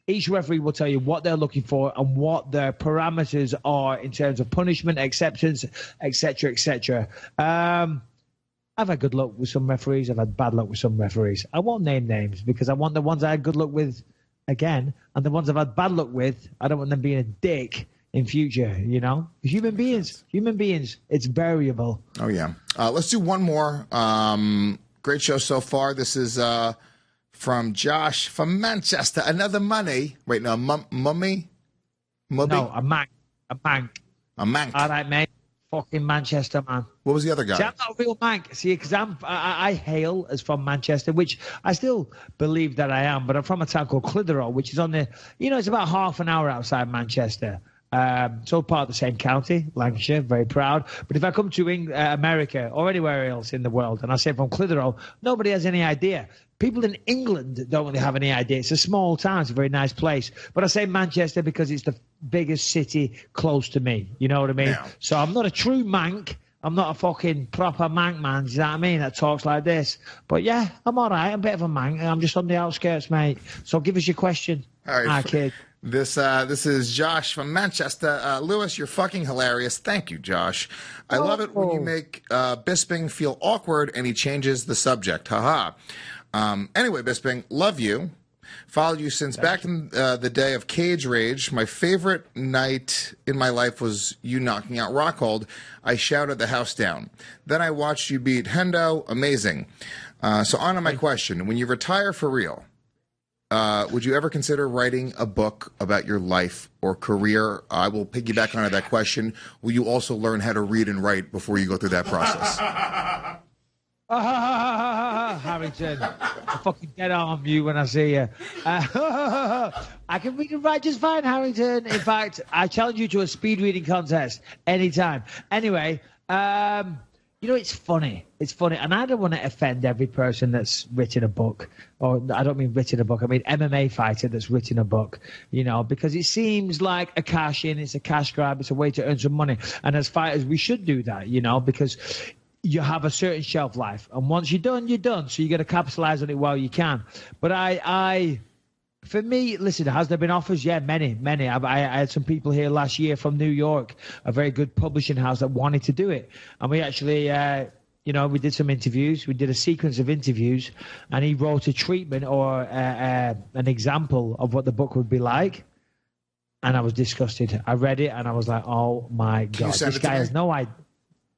each referee will tell you what they're looking for and what their parameters are in terms of punishment, acceptance, etc., etc. I've had good luck with some referees. I've had bad luck with some referees. I won't name names because I want the ones I had good luck with again, and the ones I've had bad luck with, I don't want them being a dick in future. Human beings, it's variable. Oh yeah. Let's do one more. Great show so far. This is from Josh from Manchester. Another money. Wait, no, mummy? No, a mank. A mank. All right, mate. Fucking Manchester, man. What was the other guy? See, I'm not a real mank. See, because I hail as from Manchester, which I still believe that I am, but I'm from a town called Clitheroe, which is on the, it's about half an hour outside Manchester. It's all part of the same county, Lancashire, very proud. But if I come to America or anywhere else in the world and I say from Clitheroe, nobody has any idea. People in England don't really have any idea. It's a small town. It's a very nice place. But I say Manchester because it's the biggest city close to me. You know what I mean? Yeah. So I'm not a true mank. I'm not a fucking proper mank man, you know what I mean, that talks like this. But yeah, I'm all right. I'm a bit of a mank. I'm just on the outskirts, mate. So give us your question. All right. Hi, kid. This is Josh from Manchester. Lewis, you're fucking hilarious. Thank you, Josh. I love it when you make Bisping feel awkward and he changes the subject. Haha. Anyway, Bisping, love you. Followed you since back in the day of Cage Rage. My favorite night in my life was you knocking out Rockhold. I shouted the house down. Then I watched you beat Hendo. Amazing. So on to my question. When you retire for real, would you ever consider writing a book about your life or career? I will piggyback onto that question. Will you also learn how to read and write before you go through that process? Harrington, I'll fucking get on you when I see you. I can read and write just fine, Harrington. In fact, I challenge you to a speed reading contest anytime. Anyway, it's funny. It's funny. And I don't want to offend every person that's written a book. Or I don't mean written a book. I mean MMA fighter that's written a book, because it seems like a cash in. It's a cash grab. It's a way to earn some money. And as fighters, we should do that, because you have a certain shelf life. And once you're done, you're done. So you got to capitalize on it while you can. But for me, listen, has there been offers? Yeah, many. I had some people here last year from New York, a very good publishing house that wanted to do it. And we actually, we did some interviews. We did a sequence of interviews. And he wrote a treatment or an example of what the book would be like. And I was disgusted. I read it and I was like, oh, my God. This guy has no idea.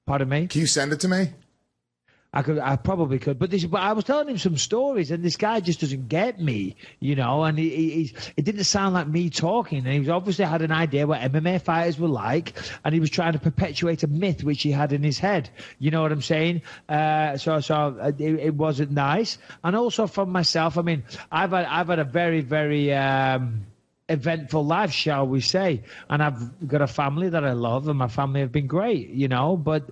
Pardon me? Can you send it to me? I probably could, but I was telling him some stories, and this guy just doesn't get me, and it didn't sound like me talking, and he obviously had an idea what MMA fighters were like, and he was trying to perpetuate a myth which he had in his head. You know what I'm saying? So it wasn't nice, and also from myself. I mean, I've had a very very eventful life, shall we say. And I've got a family that I love, and my family have been great, you know, but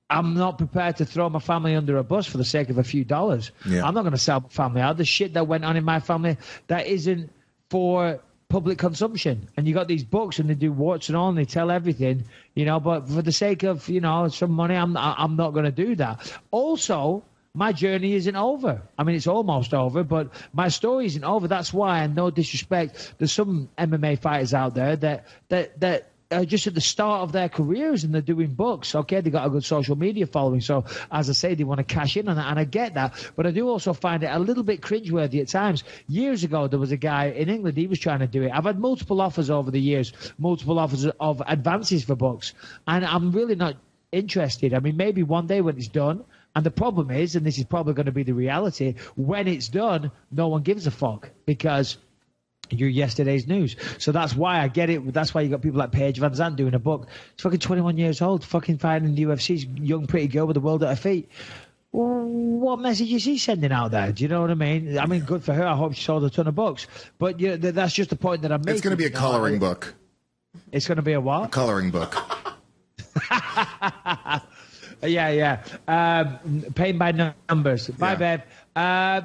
I'm not prepared to throw my family under a bus for the sake of a few dollars. Yeah. I'm not going to sell my family out. The shit that went on in my family, that isn't for public consumption. And you got these books, and they do warts and all, and they tell everything, you know, but for the sake of, you know, some money, I'm not going to do that. Also, my journey isn't over. I mean, it's almost over, but my story isn't over. That's why, and no disrespect, there's some MMA fighters out there that are just at the start of their careers, and they're doing books. Okay, they got a good social media following, so as I say, they want to cash in on that, and I get that. But I do also find it a little bit cringeworthy at times. Years ago, there was a guy in England, he was trying to do it. I've had multiple offers over the years, multiple offers of advances for books, and I'm really not interested. I mean, maybe one day when it's done. And the problem is, and this is probably going to be the reality, when it's done, no one gives a fuck, because you're yesterday's news. So that's why I get it. That's why you got people like Paige Van Zandt doing a book. She's fucking 21 years old, fucking fighting in the UFC. She's a young, pretty girl with the world at her feet. Well, what message is he sending out there? Do you know what I mean? I mean, good for her. I hope she sold a ton of books. But you know, that's just the point that I'm making. It's going to be a coloring book. It's going to be a what? A coloring book. Yeah. Paying by numbers. Bye, babe.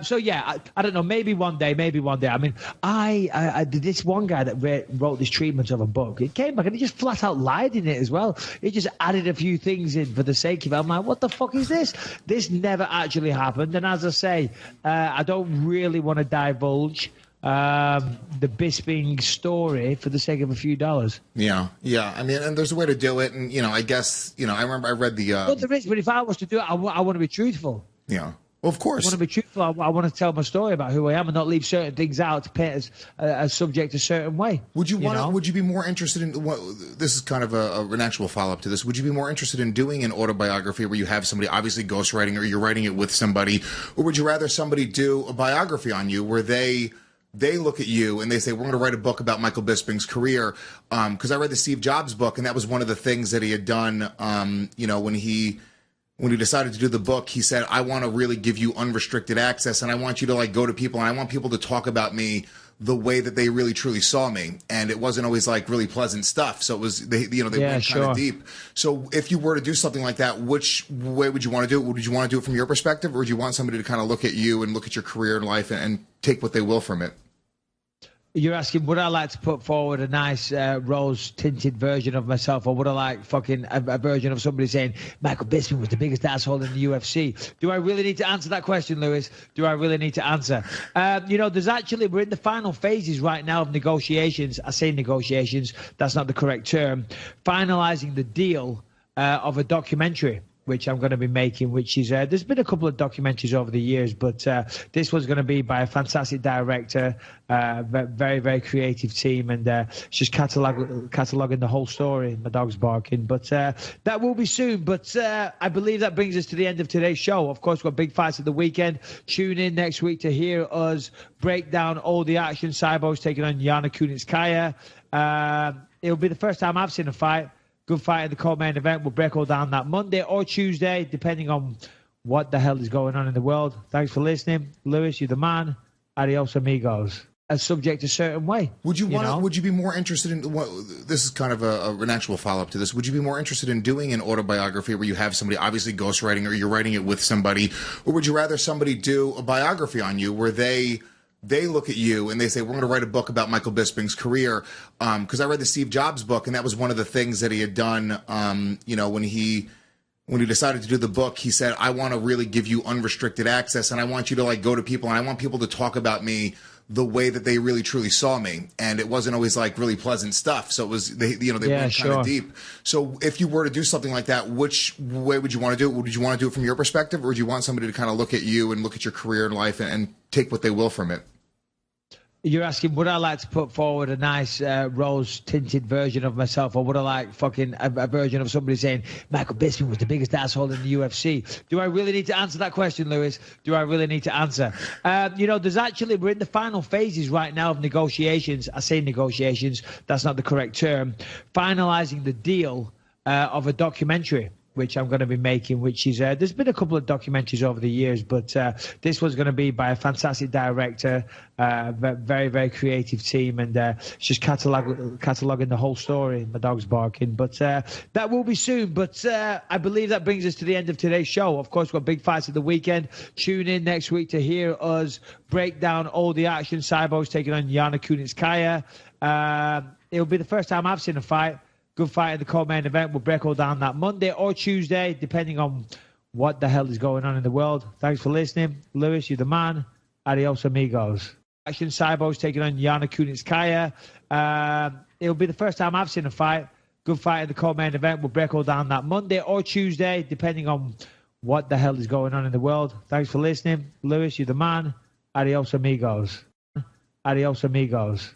So yeah, I don't know. Maybe one day. I mean, I did this one guy that wrote this treatment of a book. It came back and he just flat out lied in it as well. He just added a few things in for the sake of it. I'm like, what the fuck is this? This never actually happened. And as I say, I don't really want to divulge the Bisping story for the sake of a few dollars. Yeah. I mean, and there's a way to do it, and you know, I guess, you know, I remember I read the. But there is. But if I was to do it, I want to be truthful. Yeah. Well, of course. I want to be truthful. I want to tell my story about who I am and not leave certain things out to paint as subject a certain way. Would you want? Would you be more interested in? This is kind of an actual follow up to this. Would you be more interested in doing an autobiography where you have somebody obviously ghostwriting, or you're writing it with somebody, or would you rather somebody do a biography on you where they look at you and they say, we're going to write a book about Michael Bisping's career? Because I read the Steve Jobs book, and that was one of the things that he had done. You know, when he decided to do the book, he said, I want to really give you unrestricted access, and I want you to like go to people, and I want people to talk about me the way that they really truly saw me. And it wasn't always like really pleasant stuff. So it was, they went kind of deep. So if you were to do something like that, which way would you want to do it? Would you want to do it from your perspective, or would you want somebody to kind of look at you and look at your career and life and take what they will from it? You're asking, would I like to put forward a nice rose-tinted version of myself, or would I like fucking a version of somebody saying Michael Bisping was the biggest asshole in the UFC? Do I really need to answer that question, Lewis? Do I really need to answer? You know, we're in the final phases right now of negotiations. I say negotiations, that's not the correct term. Finalizing the deal of a documentary, which I'm going to be making, which is, there's been a couple of documentaries over the years, but this one's going to be by a fantastic director, very, very creative team, and it's just cataloguing the whole story. My dog's barking, but that will be soon. But I believe that brings us to the end of today's show. Of course, we've got big fights at the weekend. Tune in next week to hear us break down all the action. Cyborg's taking on Yana Kunitskaya. It'll be the first time I've seen a fight. Good fight in the co-main event. We'll break all down that Monday or Tuesday, depending on what the hell is going on in the world. Thanks for listening. Lewis, you're the man. Adios, amigos. A subject a certain way. Would you want? Would you be more interested in? This is kind of an actual follow-up to this. Would you be more interested in doing an autobiography where you have somebody obviously ghostwriting, or you're writing it with somebody, or would you rather somebody do a biography on you where they look at you and they say, we're going to write a book about Michael Bisping's career? Because I read the Steve Jobs book, and that was one of the things that he had done. You know, when he decided to do the book, he said, I want to really give you unrestricted access, and I want you to like go to people, and I want people to talk about me the way that they really truly saw me. And it wasn't always like really pleasant stuff. So it was, they went kind of deep. So if you were to do something like that, which way would you want to do it? Would you want to do it from your perspective, or would you want somebody to kind of look at you and look at your career and life and take what they will from it? You're asking, would I like to put forward a nice rose-tinted version of myself, or would I like fucking a version of somebody saying Michael Bisping was the biggest asshole in the UFC? Do I really need to answer that question, Lewis? Do I really need to answer? You know, we're in the final phases right now of negotiations. I say negotiations, that's not the correct term. Finalizing the deal of a documentary, which I'm going to be making, which is there's been a couple of documentaries over the years, but this was going to be by a fantastic director, very, very creative team, and it's just cataloguing the whole story. My dog's barking, but that will be soon. But I believe that brings us to the end of today's show. Of course, we've got big fights at the weekend. Tune in next week to hear us break down all the action. Cyborg's taking on Yana Kunitskaya. It'll be the first time I've seen a fight. Good fight in the co-main event. We'll break all down that Monday or Tuesday, depending on what the hell is going on in the world. Thanks for listening. Lewis, you're the man. Adios, amigos. Action Cyborg's taking on Yana Kunitskaya. It'll be the first time I've seen a fight. Good fight in the co-main event. We'll break all down that Monday or Tuesday, depending on what the hell is going on in the world. Thanks for listening. Lewis, you're the man. Adios, amigos. Adios, amigos.